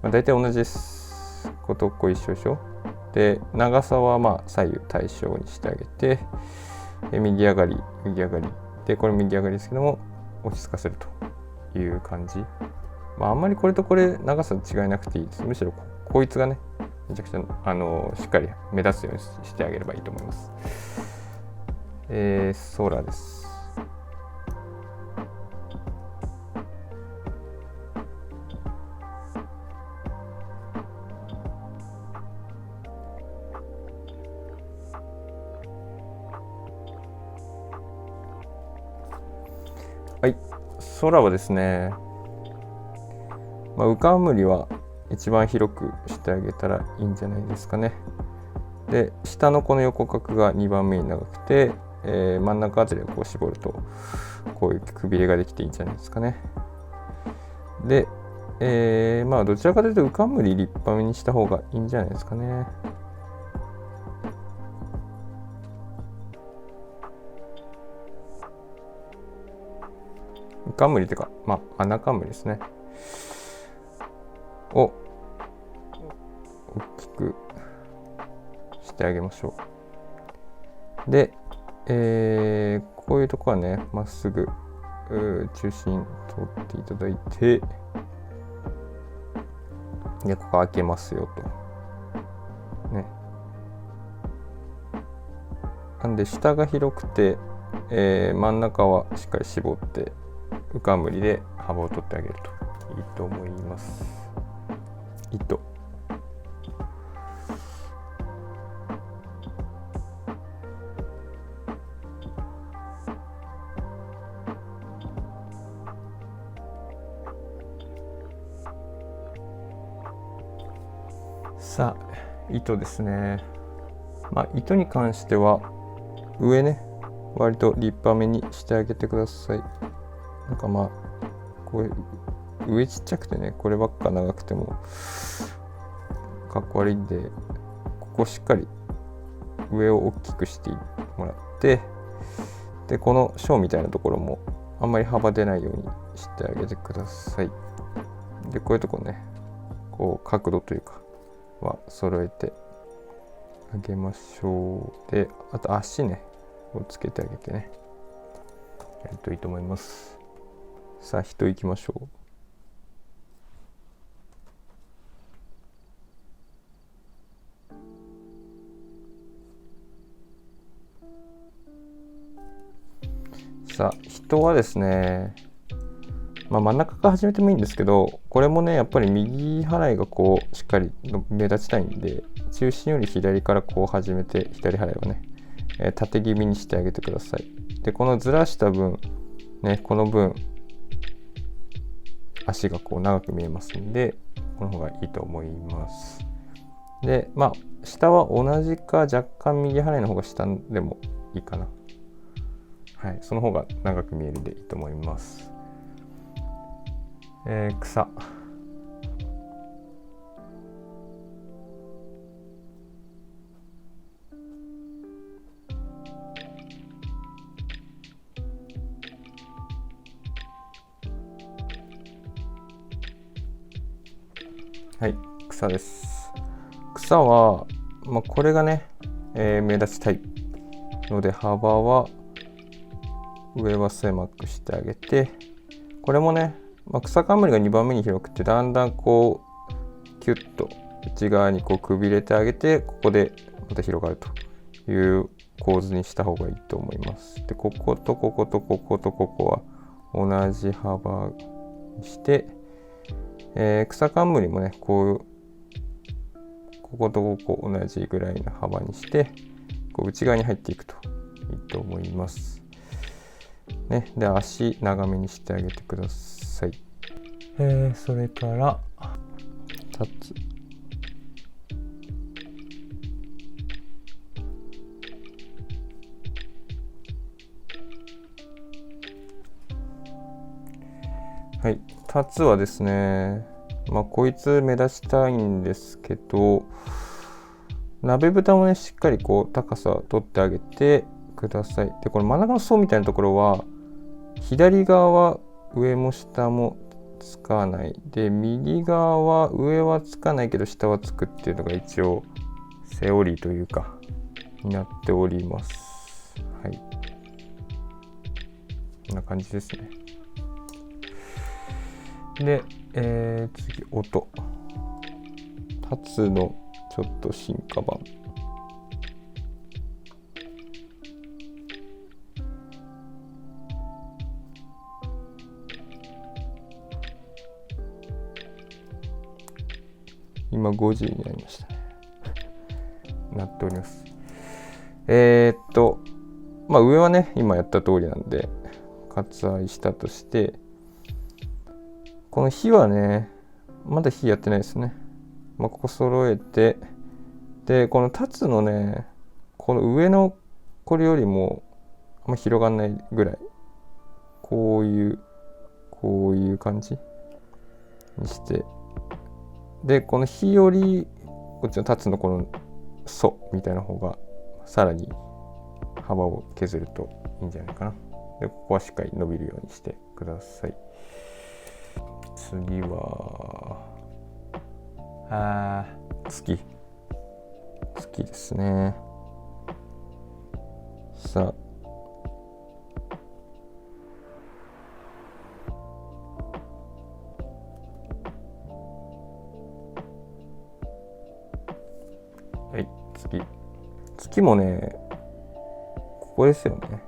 大体同じです。ことっこ一緒でしょ。で、長さは左右対称にしてあげて、右上がり、右上がり。で、これ右上がりですけども、落ち着かせるという感じ。あんまりこれとこれ長さ違いなくていいです。むしろこいつがね、めちゃくちゃしっかり目立つようにしてあげればいいと思います。空です。はい、空はですね、ウカムリは一番広くしてあげたらいいんじゃないですかね。で、下のこの横角が2番目に長くて、真ん中あたりをこう絞るとこういうくびれができていいんじゃないですかね。で、どちらかというとウカムリ立派めにした方がいいんじゃないですかね。ウカムリというか、穴カムリですね。を大きくしてあげましょう。で、こういうとこはね、まっすぐ中心通っていただいて、で、ここ開けますよと。ね。なんで、下が広くて、真ん中はしっかり絞って、ウカムリで幅を取ってあげるといいと思います。糸。さあ糸ですね。糸に関しては上ね割と立派めにしてあげてください。なんかこれ上ちっちゃくてね、こればっか長くてもかっこ悪いんで、ここしっかり上を大きくしてもらって、でこの小みたいなところもあんまり幅出ないようにしてあげてください。でこういうとこね、こう角度というかは揃えてあげましょう。であと足ねをつけてあげてね、やるといいと思います。さあ人行きましょう。さあ人はですね、真ん中から始めてもいいんですけど、これもねやっぱり右払いがこうしっかり目立ちたいんで、中心より左からこう始めて、左払いをね、縦気味にしてあげてください。でこのずらした分ね、この分足がこう長く見えますんで、この方がいいと思います。で下は同じか若干右払いの方が下でもいいかな。はい、その方が長く見えるでいいと思います。草。はい、草です。草は、これがね、目立ちたいので、幅は上は狭くしてあげて、これもね、草冠が2番目に広くて、だんだんこうキュッと内側にこうくびれてあげて、ここでまた広がるという構図にした方がいいと思います。でこことこことこことここは同じ幅にして、草冠もねこことここ同じぐらいの幅にして、こう内側に入っていくといいと思いますね。で足長めにしてあげてください。それから立つ。はい、立つはですね、こいつ目立ちたいんですけど、鍋蓋もねしっかりこう高さ取ってあげてください。でこの真ん中の層みたいなところは左側は上も下もつかないで、右側は上はつかないけど下はつくっていうのが一応セオリーというかになっております。はい、こんな感じですね。で、次音。立つのちょっと進化版。今5時になりましたね。なっております。上はね今やった通りなんで割愛したとして、この火はねまだ火やってないですね。ここ揃えて、でこの立つのねこの上のこれよりもあんま広がんないぐらいこういう感じにして、でこの火よりこっちの立つのこの素みたいな方がさらに幅を削るといいんじゃないかな。でここはしっかり伸びるようにしてください。次は月ですね。さあはい、月もねここですよね。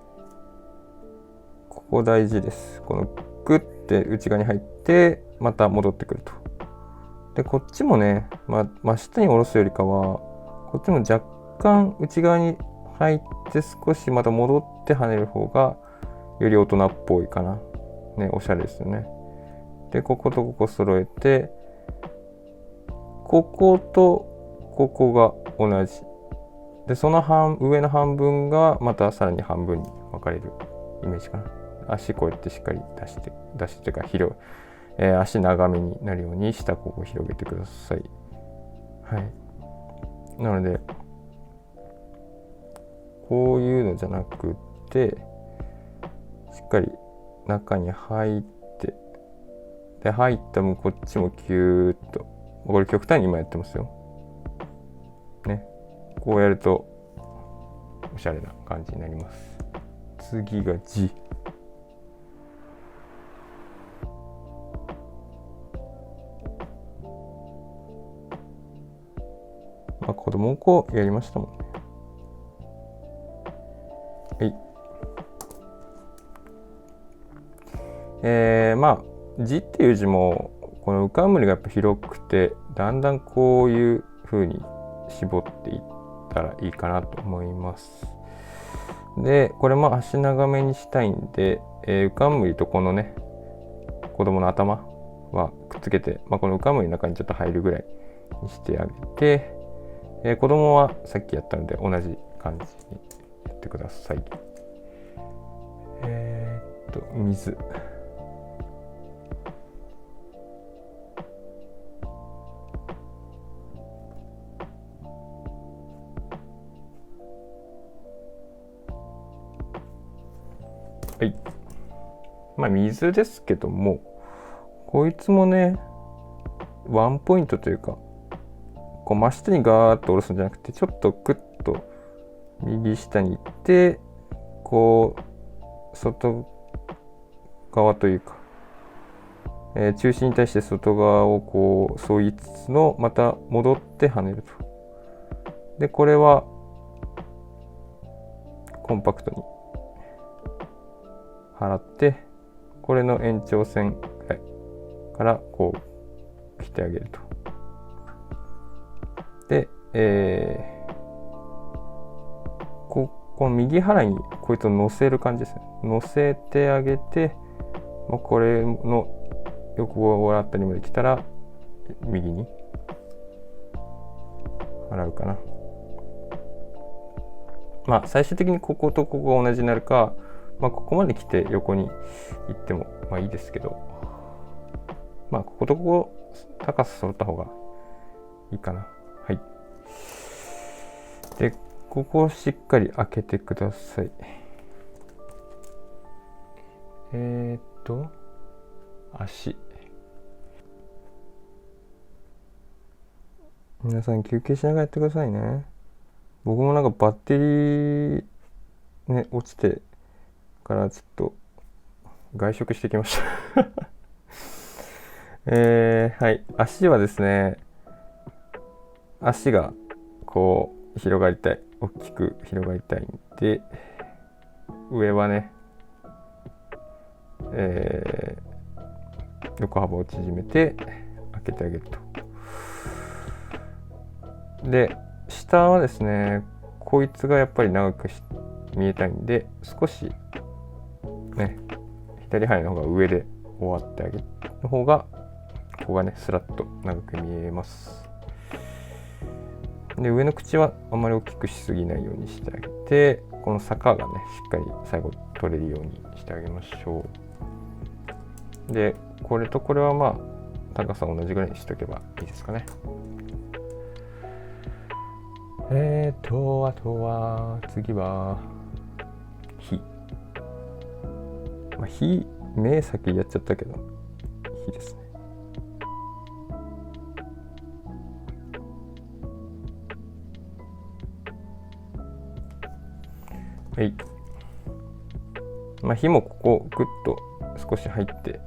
ここ大事です。このグッて内側に入ってまた戻ってくると。でこっちもね、真下に下ろすよりかはこっちも若干内側に入って少しまた戻って跳ねる方がより大人っぽいかな。ね、おしゃれですよね。でこことここ揃えて、こことここが同じで、その上の半分がまたさらに半分に分かれるイメージかな。足こうやってしっかり出してというか足長めになるように下ここ広げてください。はい。なのでこういうのじゃなくて、しっかり中に入って、で入った分こっちもキューッと、これ極端に今やってますよね。こうやるとおしゃれな感じになります。次が字。子供こうやりましたもんね。はい。字っていう字もこの浮かむりがやっぱ広くて、だんだんこういう風に絞っていったらいいかなと思います。でこれも足長めにしたいんで、浮かむりとこのね子供の頭はくっつけて、この浮かむりの中にちょっと入るぐらいにしてあげて、子供はさっきやったので同じ感じにやってください。水。はい。水ですけども、こいつもね、ワンポイントというか、こう真下にガーッと下ろすんじゃなくて、ちょっとクッと右下に行って、こう外側というか、中心に対して外側をこう沿いつつの、また戻って跳ねると。でこれはコンパクトに払って、これの延長線からこう来てあげると。で、この右腹にこいつを乗せる感じですね。乗せてあげて、これの横あたりまで来たら右に払うかな。最終的にこことここが同じになるか、ここまで来て横に行ってもいいですけど、こことここ高さ揃った方がいいかな。はい。でここをしっかり開けてください。足。皆さん休憩しながらやってくださいね。僕もなんかバッテリーね落ちてからちょっと外食してきましたはい。足はですね、足がこう広がりたい、大きく広がりたいんで、上はね、横幅を縮めて開けてあげると。で下はですね、こいつがやっぱり長く見えたいんで、少しね左腹の方が上で終わってあげるの方が、ここがねスラッと長く見えます。で上の口はあまり大きくしすぎないようにしてあげて、この坂がねしっかり最後取れるようにしてあげましょう。でこれとこれは高さ同じぐらいにしとけばいいですかね。あとは次は火。火、目先やっちゃったけど火ですね。はい。火もここグッと少し入って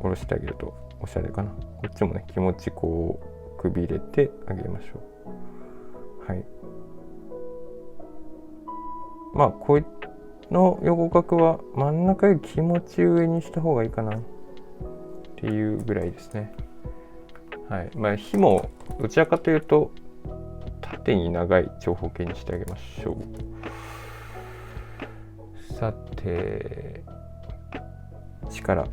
下ろしてあげるとおしゃれかな。こっちもね気持ちこうくびれてあげましょう。はい。こいの横角は真ん中より気持ち上にした方がいいかなっていうぐらいですね。はい。火もどちらかというと縦に長い長方形にしてあげましょう。さて力。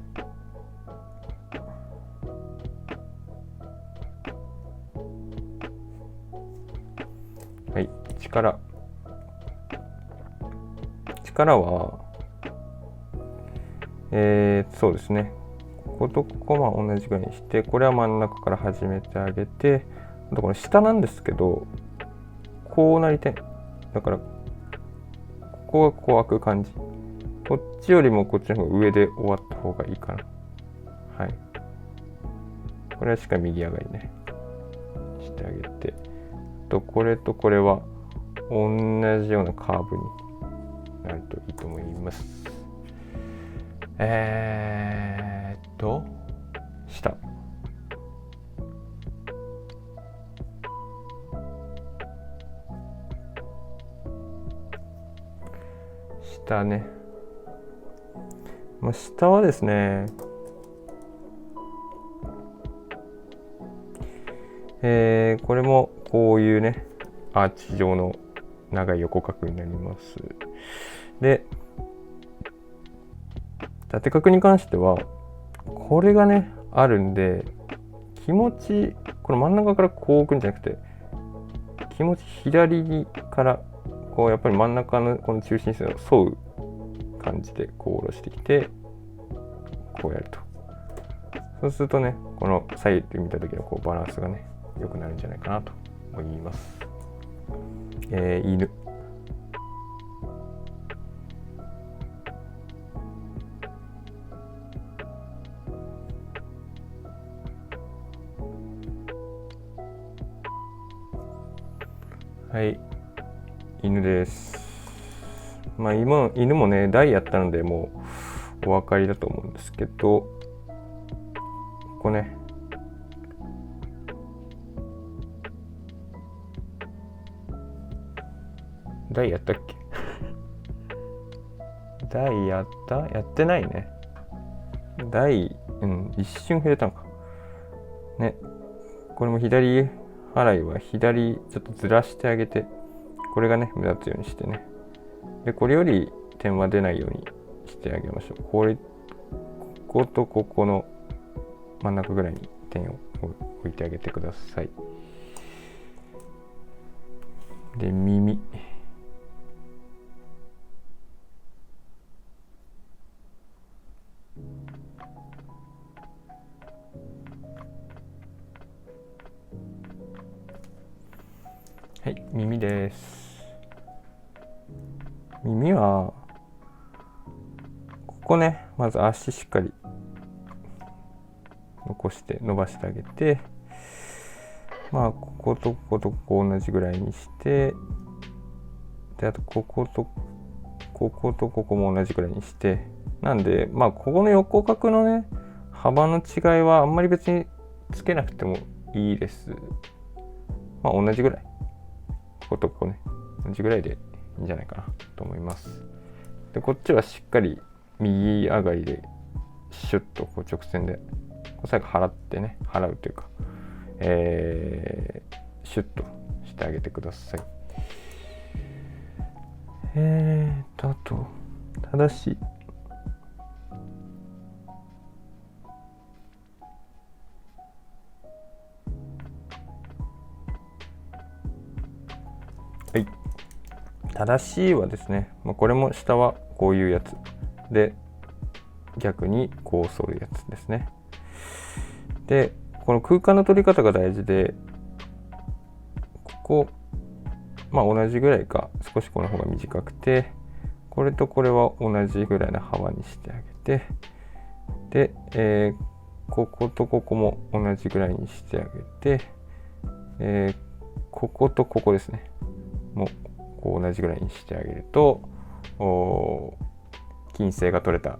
力はそうですね、こことここは同じぐらいにして、これは真ん中から始めてあげて、あとこの下なんですけど、こうなりたい。だからここがこう開く感じ。こっちよりもこっちの方が上で終わった方がいいかな。はい。これはしっかり右上がりねしてあげて、これとこれは同じようなカーブになるといいと思います。下。下ね。下はですね、これもこういうね、アーチ状の長い横角になります。で、縦角に関しては、これがね、あるんで、気持ち、この真ん中からこう置くんじゃなくて、気持ち左から、こうやっぱり真ん中のこの中心線を沿う感じでこう下ろしてきて、こうやると。そうするとね、この左右で見た時のこうバランスがね、良くなるんじゃないかなと思います。犬。はい、犬です。犬もね、台やったのでもうお分かりだと思うんですけど、ここね、台やったっけ台やってないね。台、一瞬触れたのか。ね、これも左払いは左ちょっとずらしてあげて、これがね、目立つようにしてね。で、これより点は出ないようにしてあげましょう。こことここの真ん中ぐらいに点を置いてあげてください。で、耳。はい、耳です。耳はここね、まず足しっかり残して伸ばしてあげて、こことこことここ同じぐらいにして、であとこことこことここも同じぐらいにして、なんでここの横角のね幅の違いはあんまり別につけなくてもいいです。同じぐらい、こことここね同じぐらいでいいんじゃないかなと思います。でこっちはしっかり右上がりでシュッとこう直線で最後払うというか、シュッとしてあげてください。あとただし正しいはですね、これも下はこういうやつで、逆にこう反るやつですね。で、この空間の取り方が大事で、ここ同じぐらいか少しこの方が短くて、これとこれは同じぐらいの幅にしてあげて、で、こことここも同じぐらいにしてあげて、こことここですね、もうこう同じぐらいにしてあげると均整が取れた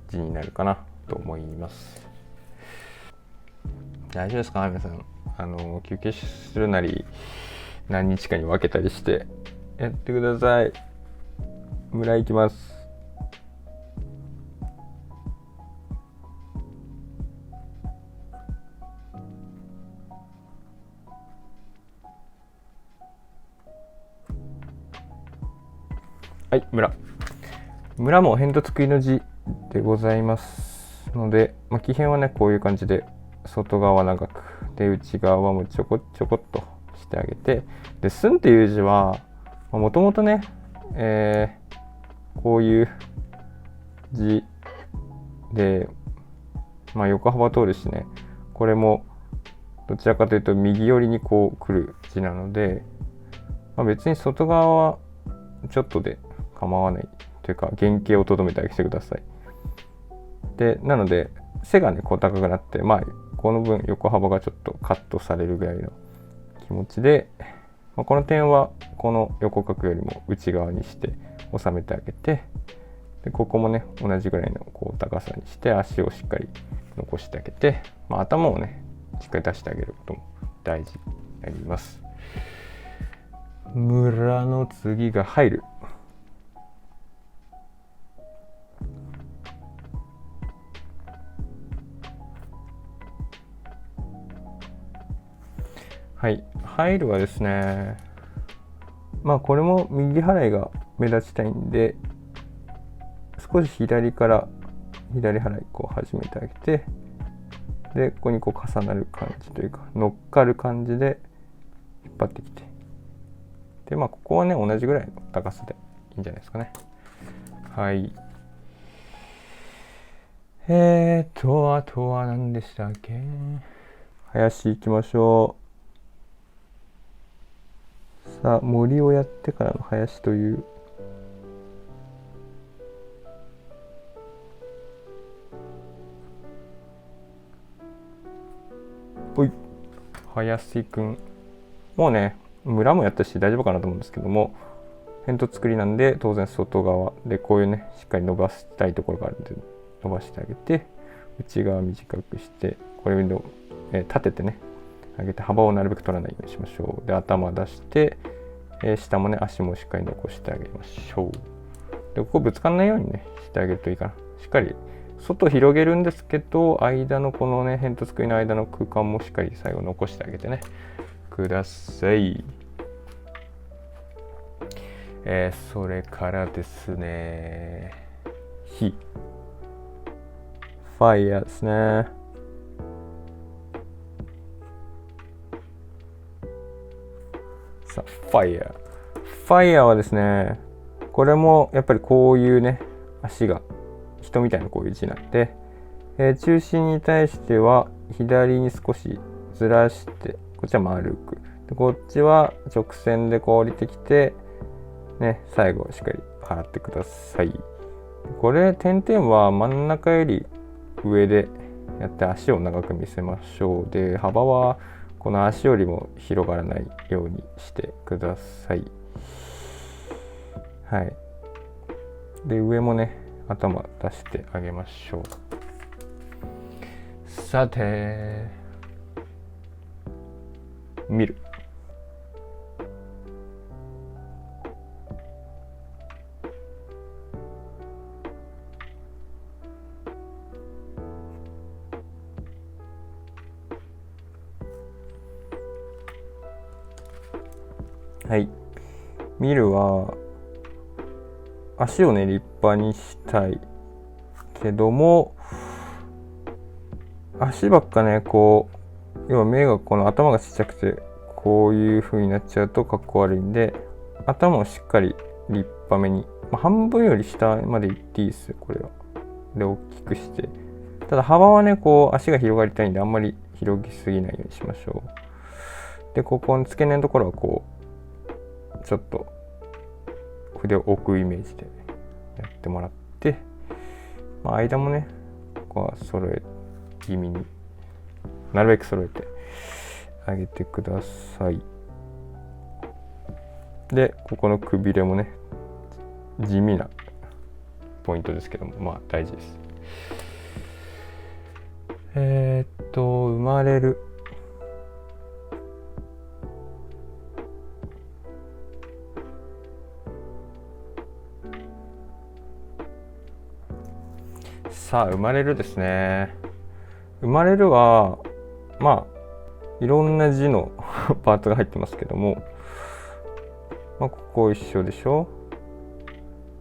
字になるかなと思います。大丈夫ですか皆さん、休憩するなり何日かに分けたりしてやってください。村行きます。はい、村も辺と作りの字でございますので、木偏はねこういう感じで外側長くで内側はもうちょこっとしてあげて、で寸っていう字はもともとね、こういう字で、横幅通るしね、これもどちらかというと右寄りにこう来る字なので、別に外側はちょっとで構わないというか、原型をとどめてあげてください。でなので背がねこう高くなって、この分横幅がちょっとカットされるぐらいの気持ちで、この点はこの横角よりも内側にして収めてあげて、でここもね同じぐらいのこう高さにして足をしっかり残してあげて、頭をねしっかり出してあげることも大事になります。村の次が入る。はい、入るはですね、これも右払いが目立ちたいんで、少し左から左払いこう始めてあげて、でここにこう重なる感じというか乗っかる感じで引っ張ってきて、でここはね同じぐらいの高さでいいんじゃないですかね。はい。あとは何でしたっけ。林行きましょう。さあ森をやってからの林という。おい、林くんもうね村もやったし大丈夫かなと思うんですけども、辺と作りなんで当然外側でこういうねしっかり伸ばしたいところがあるんで伸ばしてあげて、内側短くしてこれを立ててね上げて、幅をなるべく取らないようにしましょう。で頭出して、下もね足もしっかり残してあげましょう。でここぶつかんないようにねしてあげるといいかな。しっかり外広げるんですけど、間のこのね辺と作りの間の空間もしっかり最後残してあげてねください。それからですね、火ファイヤーですね。さあファイヤーはですね、これもやっぱりこういうね足が人みたいなこういう字なんで、中心に対しては左に少しずらして、こっちは丸く、でこっちは直線でこう降りてきてね、最後しっかり払ってください。これ点々は真ん中より上でやって足を長く見せましょう。で幅はこの足よりも広がらないようにしてください。はい。で上もね頭出してあげましょう。さて見る。はい、見るは足をね立派にしたいけども、足ばっかねこう要は目がこの頭がちっちゃくてこういう風になっちゃうとかっこ悪いんで、頭をしっかり立派めに、半分より下までいっていいですよこれは。で大きくして、ただ幅はねこう足が広がりたいんであんまり広げすぎないようにしましょう。でここの付け根のところはこうちょっと筆を置くイメージでやってもらって、間もねここは揃え気味になるべく揃えてあげてください。でここのくびれもね地味なポイントですけども大事です。生まれる。さあ生まれるですね。生まれるはいろんな字のパーツが入ってますけども、ここ一緒でしょ。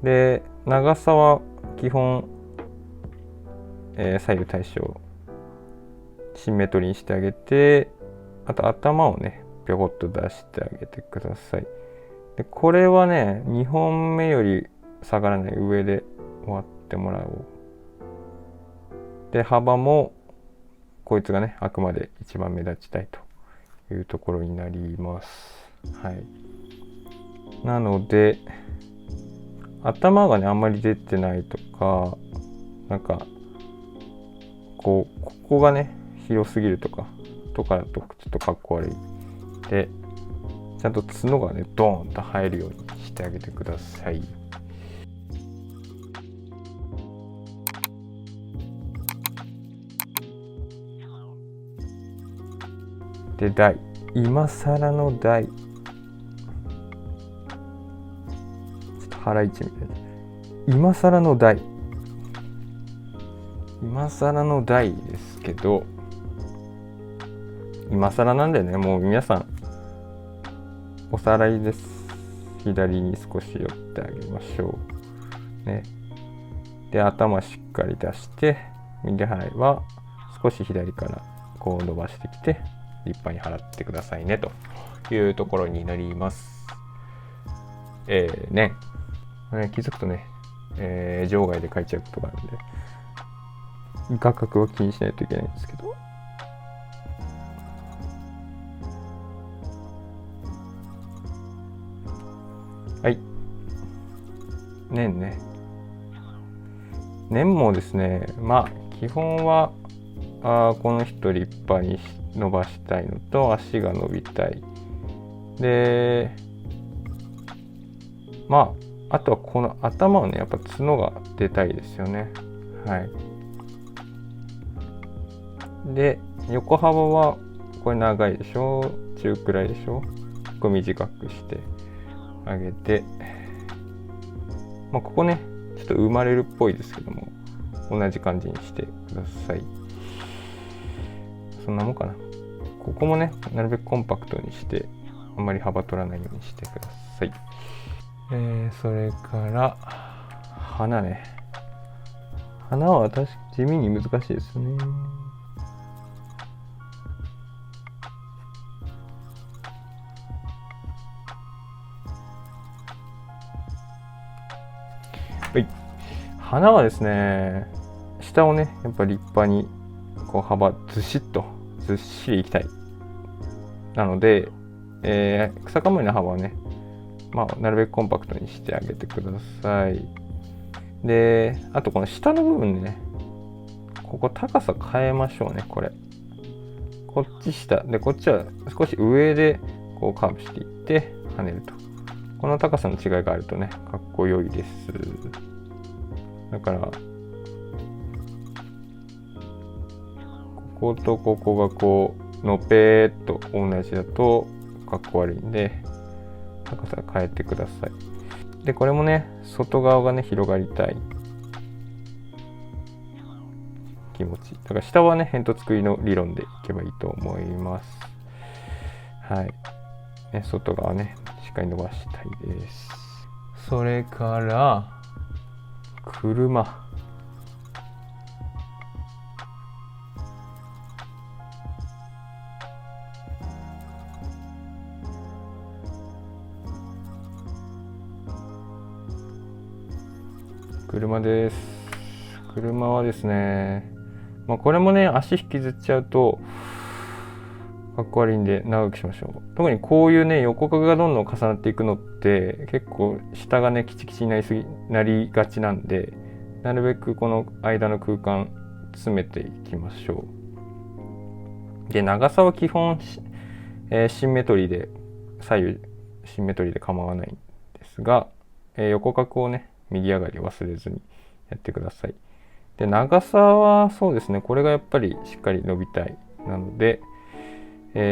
で長さは基本、左右対称シンメトリーにしてあげて、あと頭をねぴょこっと出してあげてください。でこれはね2本目より下がらない上で終わってもらおう。で幅もこいつがねあくまで一番目立ちたいというところになります。はい。なので頭がねあんまり出てないとか、なんかここがね広すぎるとかだとちょっとかっこ悪いで、ちゃんと角がねドーンと生えるようにしてあげてください。で台、今更の台、ちょっとハライチみたいな、今更の台ですけど、今更なんでね、もう皆さんおさらいです。左に少し寄ってあげましょうね。で頭しっかり出して、右払いは少し左からこう伸ばしてきて立派に払ってくださいねというところになります。ね、気づくとね、場外で書いちゃうことがあるんで画角を気にしないといけないんですけど、はい、年もですね、まあ基本はこの人立派に伸ばしたいのと、足が伸びたいで、まああとはこの頭をねやっぱ角が出たいですよね。はい。で横幅はこれ長いでしょ、中くらいでしょ、ここ短くしてあげて、まあここねちょっと生まれるっぽいですけども、同じ感じにしてください。そんなもんかな。ここもねなるべくコンパクトにしてあんまり幅取らないようにしてください。それから花ね。花は地味に難しいですよね。はい。花はですね、下をねやっぱり立派にこう幅ずっしりいきたい。なので、草かもりの幅はね、まあ、なるべくコンパクトにしてあげてください。で、あとこの下の部分ね、ここ高さ変えましょうね、これ。こっち下で、こっちは少し上でこうカーブしていって跳ねると。この高さの違いがあるとね、かっこよいです。だから、こことここがこう、のぺーっと同じだとかっこ悪いんで、高さ変えてください。でこれもね外側がね広がりたい気持ちだから、下はね煙突作りの理論でいけばいいと思います。はい、ね、外側ねしっかり伸ばしたいです。それから車、車です。車はですね、まあ、これもね足引きずっちゃうとかっこ悪いんで長くしましょう。特にこういうね横角がどんどん重なっていくのって結構下がねキチキチになりがちなんで、なるべくこの間の空間詰めていきましょう。で長さは基本、シンメトリーで左右シンメトリーで構わないんですが、横角をね右上がり忘れずにやってください。で長さはそうですね、これがやっぱりしっかり伸びたいなので、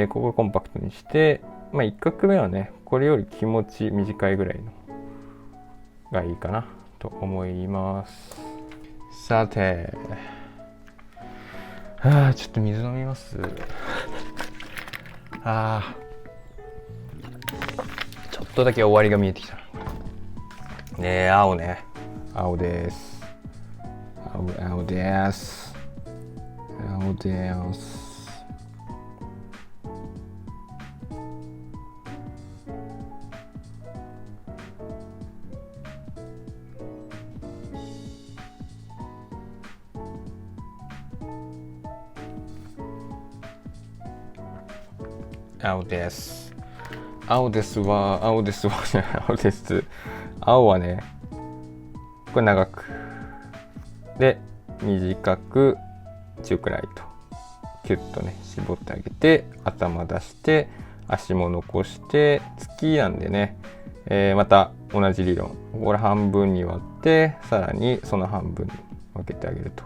ここコンパクトにして、まあ1画目はねこれより気持ち短いぐらいのがいいかなと思います。さて、ちょっと水飲みます。ちょっとだけ終わりが見えてきたね。青ね、青です。青です。青です。青です。青ですは青ですは青です。青はね、これ長くで短く中くらいとキュッとね絞ってあげて、頭出して足も残して月なんでね、また同じ理論、これ半分に割ってさらにその半分に分けてあげると。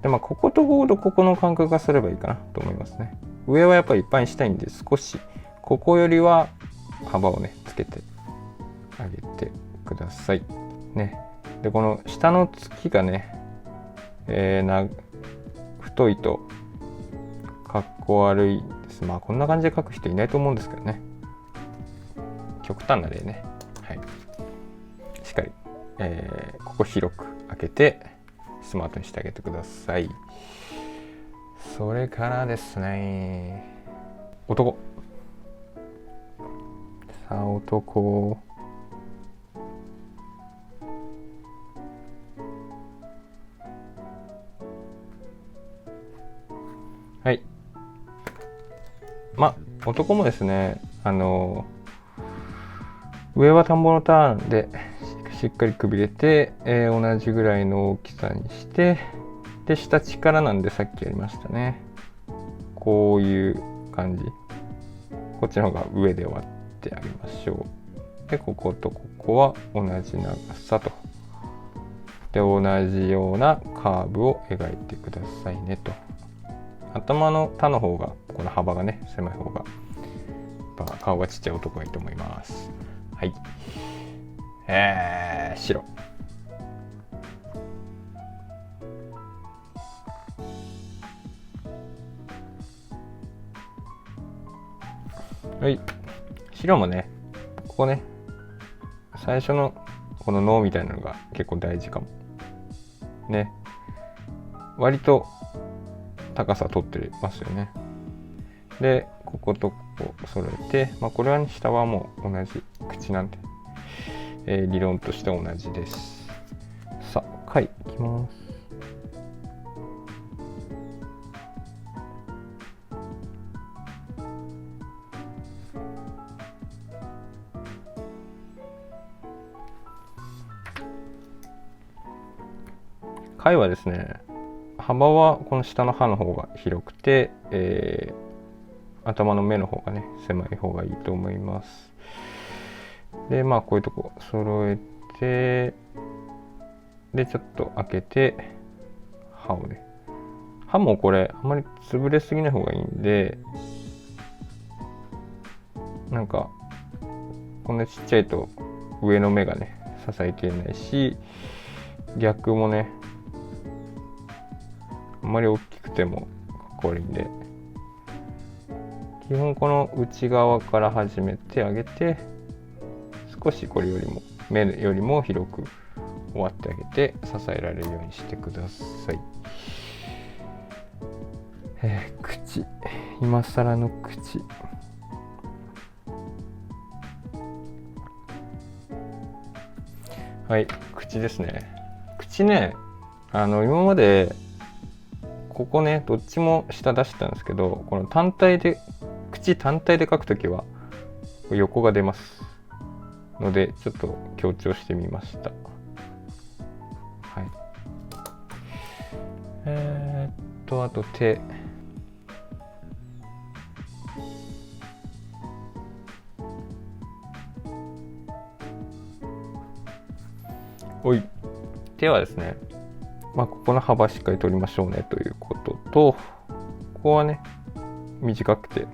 でこことこことここの間隔がすればいいかなと思いますね。上はやっぱりいっぱいにしたいんで、少しここよりは幅をねつけてあげてくださいね。でこの下の月がね、太いとかっこ悪いです。こんな感じで描く人いないと思うんですけどね。極端な例ね。はい。しっかり、ここ広く開けてスマートにしてあげてください。それからですね、男。さあ男。はい。男もですね、上は田んぼのターンでしっかりくびれて、同じぐらいの大きさにして、で下力なんでさっきやりましたね。こういう感じ。こっちの方が上で割ってあげましょう。でこことここは同じ長さと。で同じようなカーブを描いてくださいねと。頭の他の方がこの幅がね狭い方が顔がちっちゃい男がいいと思います。はい。白。はい。白もね、ここね、最初のこの脳みたいなのが結構大事かも。ね。割と高さ取ってますよね。で、こことここ揃えて、これは、ね、下はもう同じ口なんで、理論として同じです。さあ、貝いきます。貝はですね、幅はこの下の刃の方が広くて、頭の目の方がね狭い方がいいと思います。でこういうとこ揃えて、でちょっと開けて刃をね、刃もこれあんまり潰れすぎない方がいいんで、こんなちっちゃいと上の目がね支えきれないし、逆もねあんまり大きくてもかっこ悪いんで、基本この内側から始めてあげて、少しこれよりも目よりも広く終わってあげて支えられるようにしてください。口、今更の口。はい、口ですね。口ね、今までここねどっちも下出してたんですけど、この口単体で書くときは横が出ますので、ちょっと強調してみました。はい。あと手。手はですね、ここの幅しっかり取りましょうねということと、ここはね短くて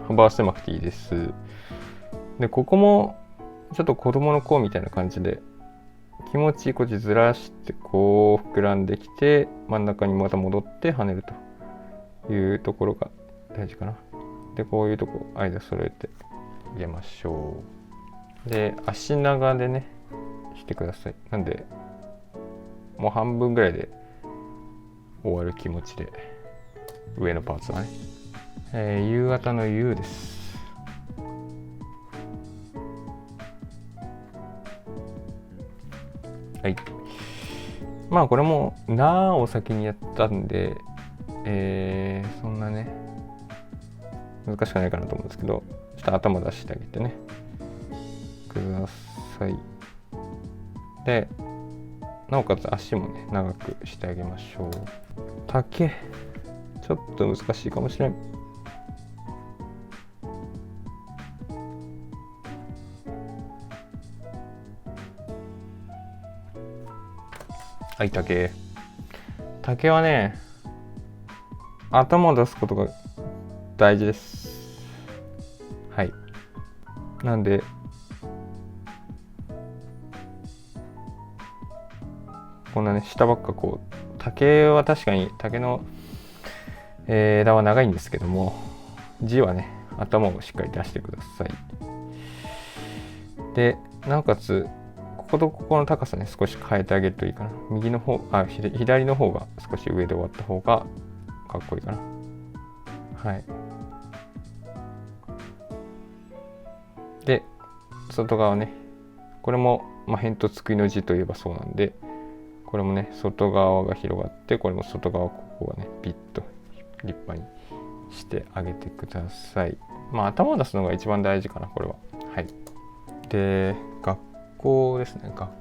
幅は狭くていいです。でここもちょっと子供の甲みたいな感じで気持ちこっちずらしてこう膨らんできて、真ん中にまた戻って跳ねるというところが大事かな。でこういうとこ間揃えて入れましょう。で足長でねしてください。なんでもう半分ぐらいで終わる気持ちで、上のパーツはね、夕方の夕です。はい。これもなーを先にやったんで、そんなね難しくないかなと思うんですけど、ちょっと頭出してあげてねください。でなおかつ足もね長くしてあげましょう。丈ちょっと難しいかもしれん。はい、丈はね、頭を出すことが大事です。はい。なんでこんなね下ばっかこう、竹は確かに竹の、枝は長いんですけども、字はね頭をしっかり出してください。でなおかつこことここの高さね少し変えてあげるといいかな。右の方左の方が少し上で終わった方がかっこいいかな。はい。で外側ね、これも辺とつくりの字といえばそうなんで、これもね外側が広がって、これも外側ここはねピッと立派にしてあげてください。頭を出すのが一番大事かな、これは。はい。で学校ですね。学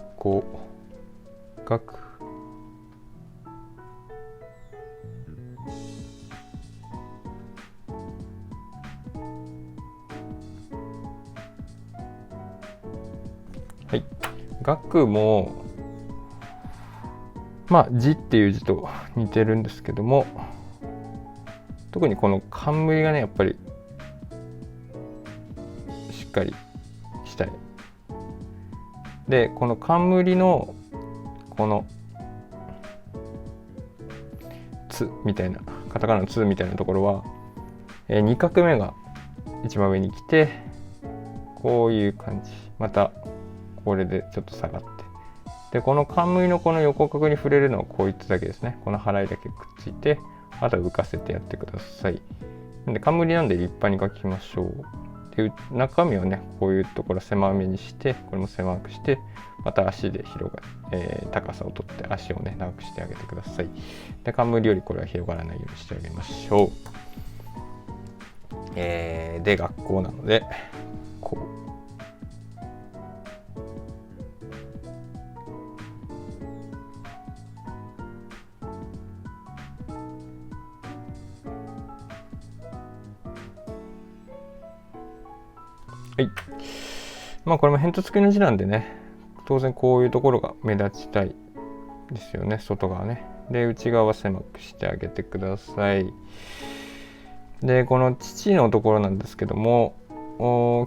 はい。学も字っていう字と似てるんですけども、特にこの冠がねやっぱりしっかりしたい。でこの冠のこのつみたいな、カタカナのつみたいなところは、2画目が一番上に来て、こういう感じ。またこれでちょっと下がって、でこの冠のこの横角に触れるのはこいつだけですね。この払いだけくっついて、あとは浮かせてやってください。で冠なんで立派に書きましょう。で中身をねこういうところ狭めにして、これも狭くして、また足で広が高さをとって足をね長くしてあげてください。で冠よりこれは広がらないようにしてあげましょう。で学校なのでこう。はい。これも辺とつくりの字なんでね、当然こういうところが目立ちたいですよね、外側ね。で内側は狭くしてあげてください。でこの父のところなんですけども、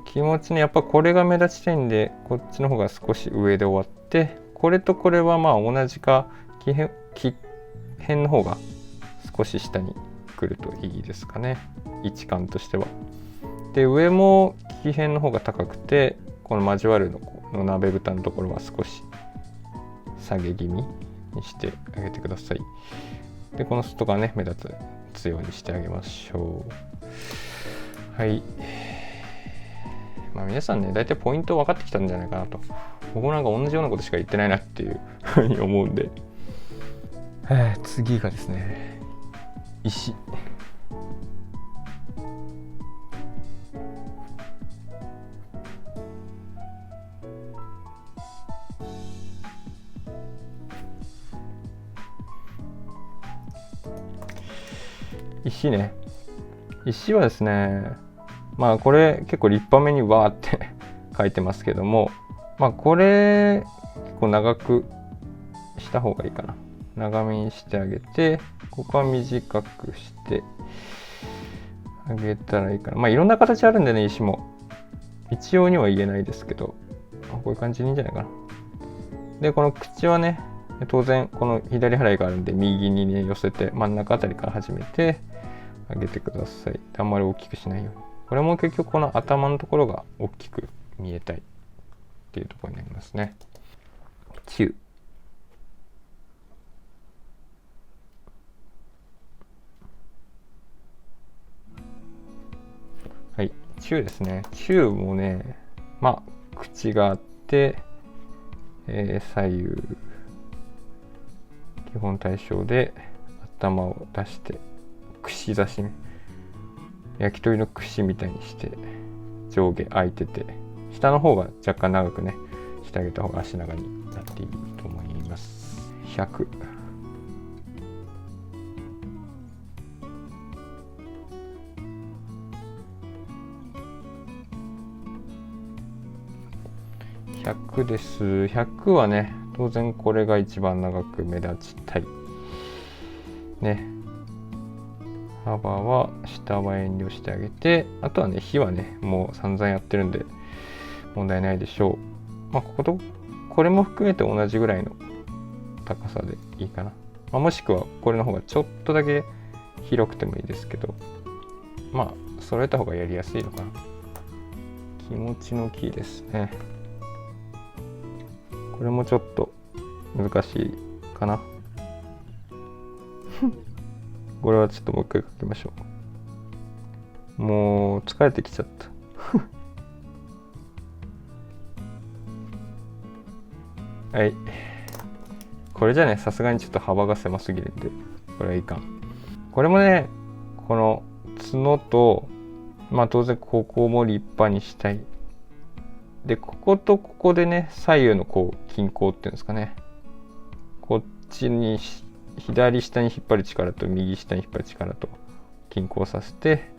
気持ちねやっぱこれが目立ちたいんで、こっちの方が少し上で終わって、これとこれは同じか木辺の方が少し下に来るといいですかね、位置感としては。で上も木辺の方が高くて、この交わるの鍋蓋のところは少し下げ気味にしてあげてください。でこの外がね目立つようにしてあげましょう。はい。皆さんね大体ポイント分かってきたんじゃないかなと。僕なんか同じようなことしか言ってないなっていうふうに思うんで、次がですね、石。石ね。石はですね、これ結構立派めにわーって書いてますけども、これ結構長くした方がいいかな。長めにしてあげて、ここは短くしてあげたらいいかな。いろんな形あるんでね、石も一様には言えないですけど、こういう感じでいいんじゃないかな。でこの口はね、当然この左払いがあるんで右にね寄せて、真ん中あたりから始めてあげてください。あんまり大きくしないように。これも結局この頭のところが大きく見えたいっていうところになりますね。中。はい、中ですね。中もね、口があって、左右基本対称で頭を出して串刺しね。焼き鳥の串みたいにして上下空いてて、下の方が若干長くねしてあげた方が足長になっていると思います。100。100です。100はね、当然これが一番長く目立ちたいね。幅は下は遠慮してあげて、あとはね、火はねもう散々やってるんで問題ないでしょう。まあこれも含めて同じぐらいの高さでいいかな。まあ、もしくはこれの方がちょっとだけ広くてもいいですけど、まあ揃えた方がやりやすいのかな。気持ちのキーですね。これもちょっと難しいかな。これはちょっともう一回書きましょう。もう疲れてきちゃった。はい。これじゃね、さすがにちょっと幅が狭すぎるんで、これはいかん。これもね、この角と、まあ当然ここも立派にしたい。で、こことここでね、左右のこう均衡っていうんですかね。こっちに左下に引っ張る力と右下に引っ張る力と均衡させて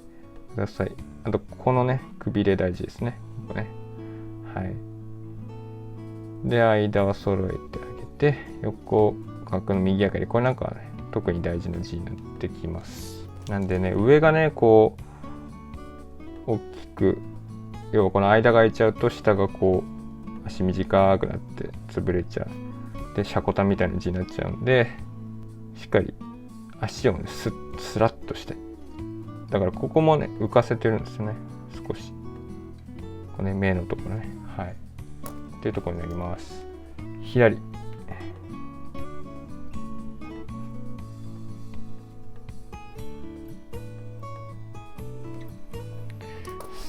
ください。あとこのね、くびれ大事ですね。ここね。はい。で、間は揃えてあげて、横角の右上がり。これなんかはね、特に大事な字になってきます。なんでね、上がね、こう、大きく、要はこの間が空いちゃうと下がこう足短くなって潰れちゃう。でシャコタンみたいな字になっちゃうんで、しっかり足をねスラッとして、だからここもね浮かせてるんですよね、少しこの、ね、目のところね、はいっていうところになります。左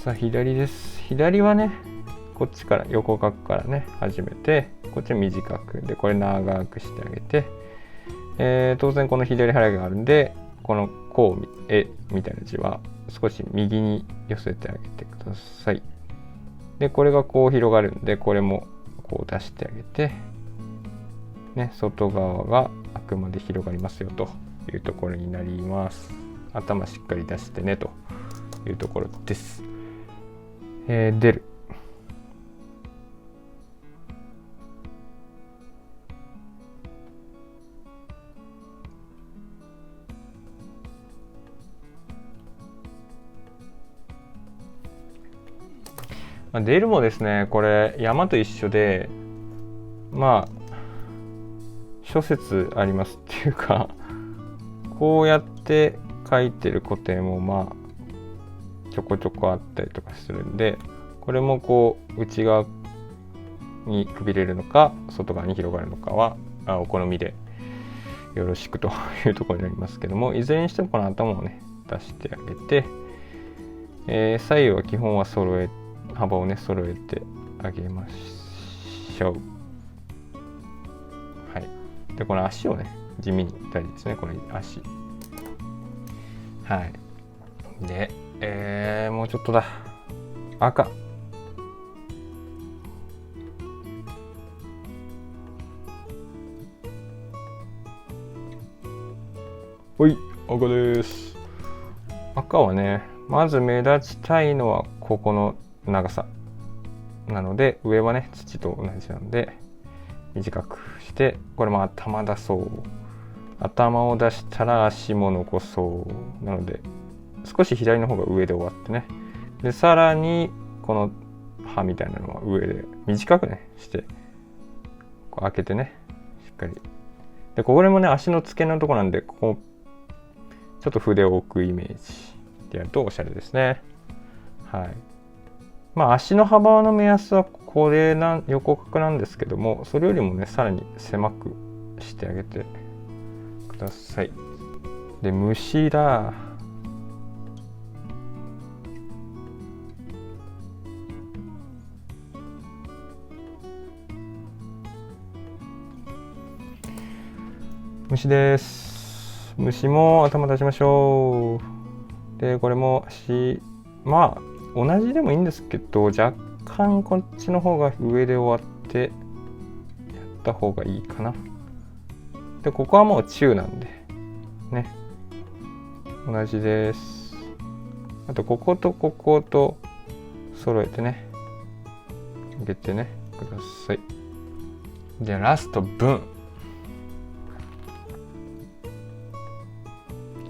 さあ左です。左はねこっちから横角からね始めて、こっち短くでこれ長くしてあげて、当然この左腹があるんで、このこう絵みたいな字は少し右に寄せてあげてください。でこれがこう広がるんで、これもこう出してあげてね、外側があくまで広がりますよというところになります。頭しっかり出してねというところです。出る。出るもですね、これ山と一緒で、まあ諸説ありますっていうか、こうやって書いてる古典もまあちょこちょこあったりとかするんで、これもこう内側にくびれるのか外側に広がるのかはお好みでよろしくというところになりますけども、いずれにしてもこの頭をね出してあげて、左右は基本は幅をね揃えてあげましょう。はい。でこの足をね地味に大事ですね、この足。はい。でもうちょっとだ。赤。はい、赤です。赤はね、まず目立ちたいのはここの長さなので、上はね土と同じなんで短くして、これも頭出そう。頭を出したら足も残そうなので、少し左の方が上で終わってね、でさらにこの歯みたいなのは上で短くねしてこう開けてね、しっかり。でこれもね足の付け根のとこなんで、ここちょっと筆を置くイメージでやるとおしゃれですね。はい。まあ足の幅の目安はこれ横角なんですけども、それよりもねさらに狭くしてあげてください。で虫だ。虫です。虫も頭出しましょう。でこれもまあ同じでもいいんですけど、若干こっちの方が上で終わってやった方がいいかな。でここはもう中なんでね、同じです。あとこことここと揃えてね、上げてねください。じゃあラスト文。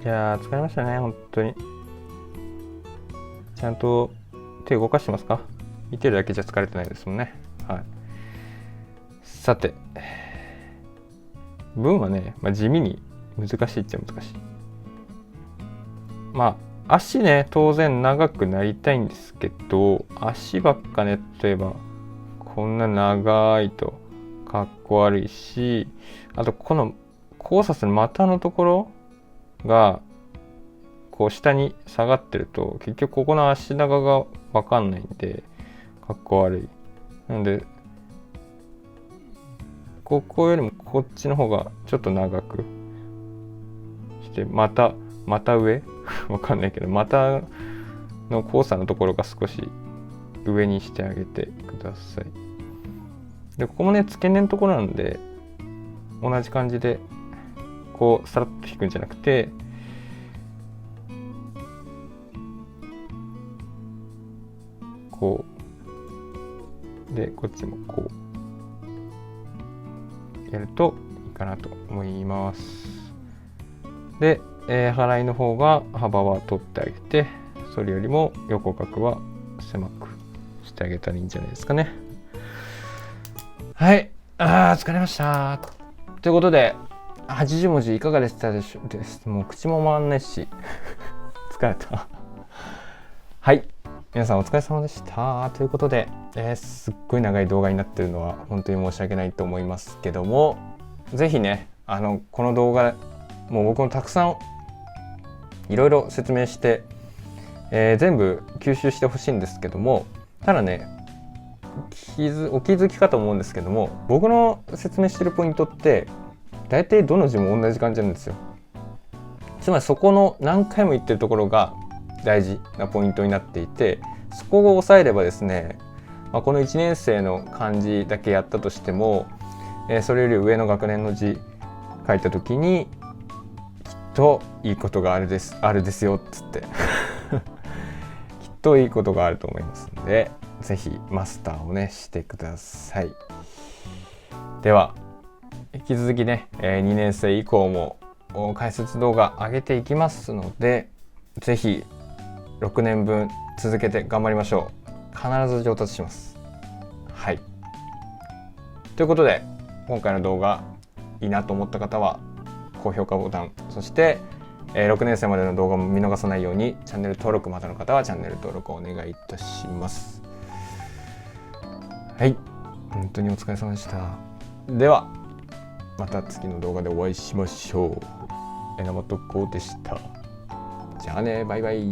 いやー疲れましたね、本当に。ちゃんと手動かしてますか？見てるだけじゃ疲れてないですもんね。はい。さて、文はね、地味に難しいっちゃ難しい。足ね、当然長くなりたいんですけど、足ばっかね、例えばこんな長いとかっこ悪いし、あとこの交差する股のところがこう下に下がってると、結局ここの足長が分かんないんでかっこ悪い。なのでここよりもこっちの方がちょっと長くして、また上わかんないけど、股の交差のところが少し上にしてあげてください。でここもね付け根のところなんで、同じ感じでこうさらっと引くんじゃなくて、こうでこっちもこうやるといいかなと思います。で、払いの方が幅は取ってあげて、それよりも横角は狭くしてあげたらいいんじゃないですかね。はい、疲れました。ということで80文字いかがでしたでしょうです。もう口も回んないし疲れたはい、皆さんお疲れ様でした。ということで、すっごい長い動画になってるのは本当に申し訳ないと思いますけども、ぜひねこの動画もう僕もたくさんいろいろ説明して、全部吸収してほしいんですけども、ただねお気づきかと思うんですけども、僕の説明してるポイントって大体どの字も同じ感じなんですよ。つまりそこの何回も言ってるところが大事なポイントになっていて、そこを押さえればですね、この1年生の漢字だけやったとしても、それより上の学年の字書いた時にきっといいことがあるですよっつってきっといいことがあると思いますので、ぜひマスターをねしてください。では引き続きね、2年生以降も解説動画上げていきますので、ぜひ6年分続けて頑張りましょう。必ず上達します。はい。ということで今回の動画いいなと思った方は高評価ボタン、そして6年生までの動画も見逃さないようにチャンネル登録まだの方はチャンネル登録をお願いいたします。はい、本当にお疲れ様でした。ではまた次の動画でお会いしましょう。榎本浩でした。じゃあね、バイバイ。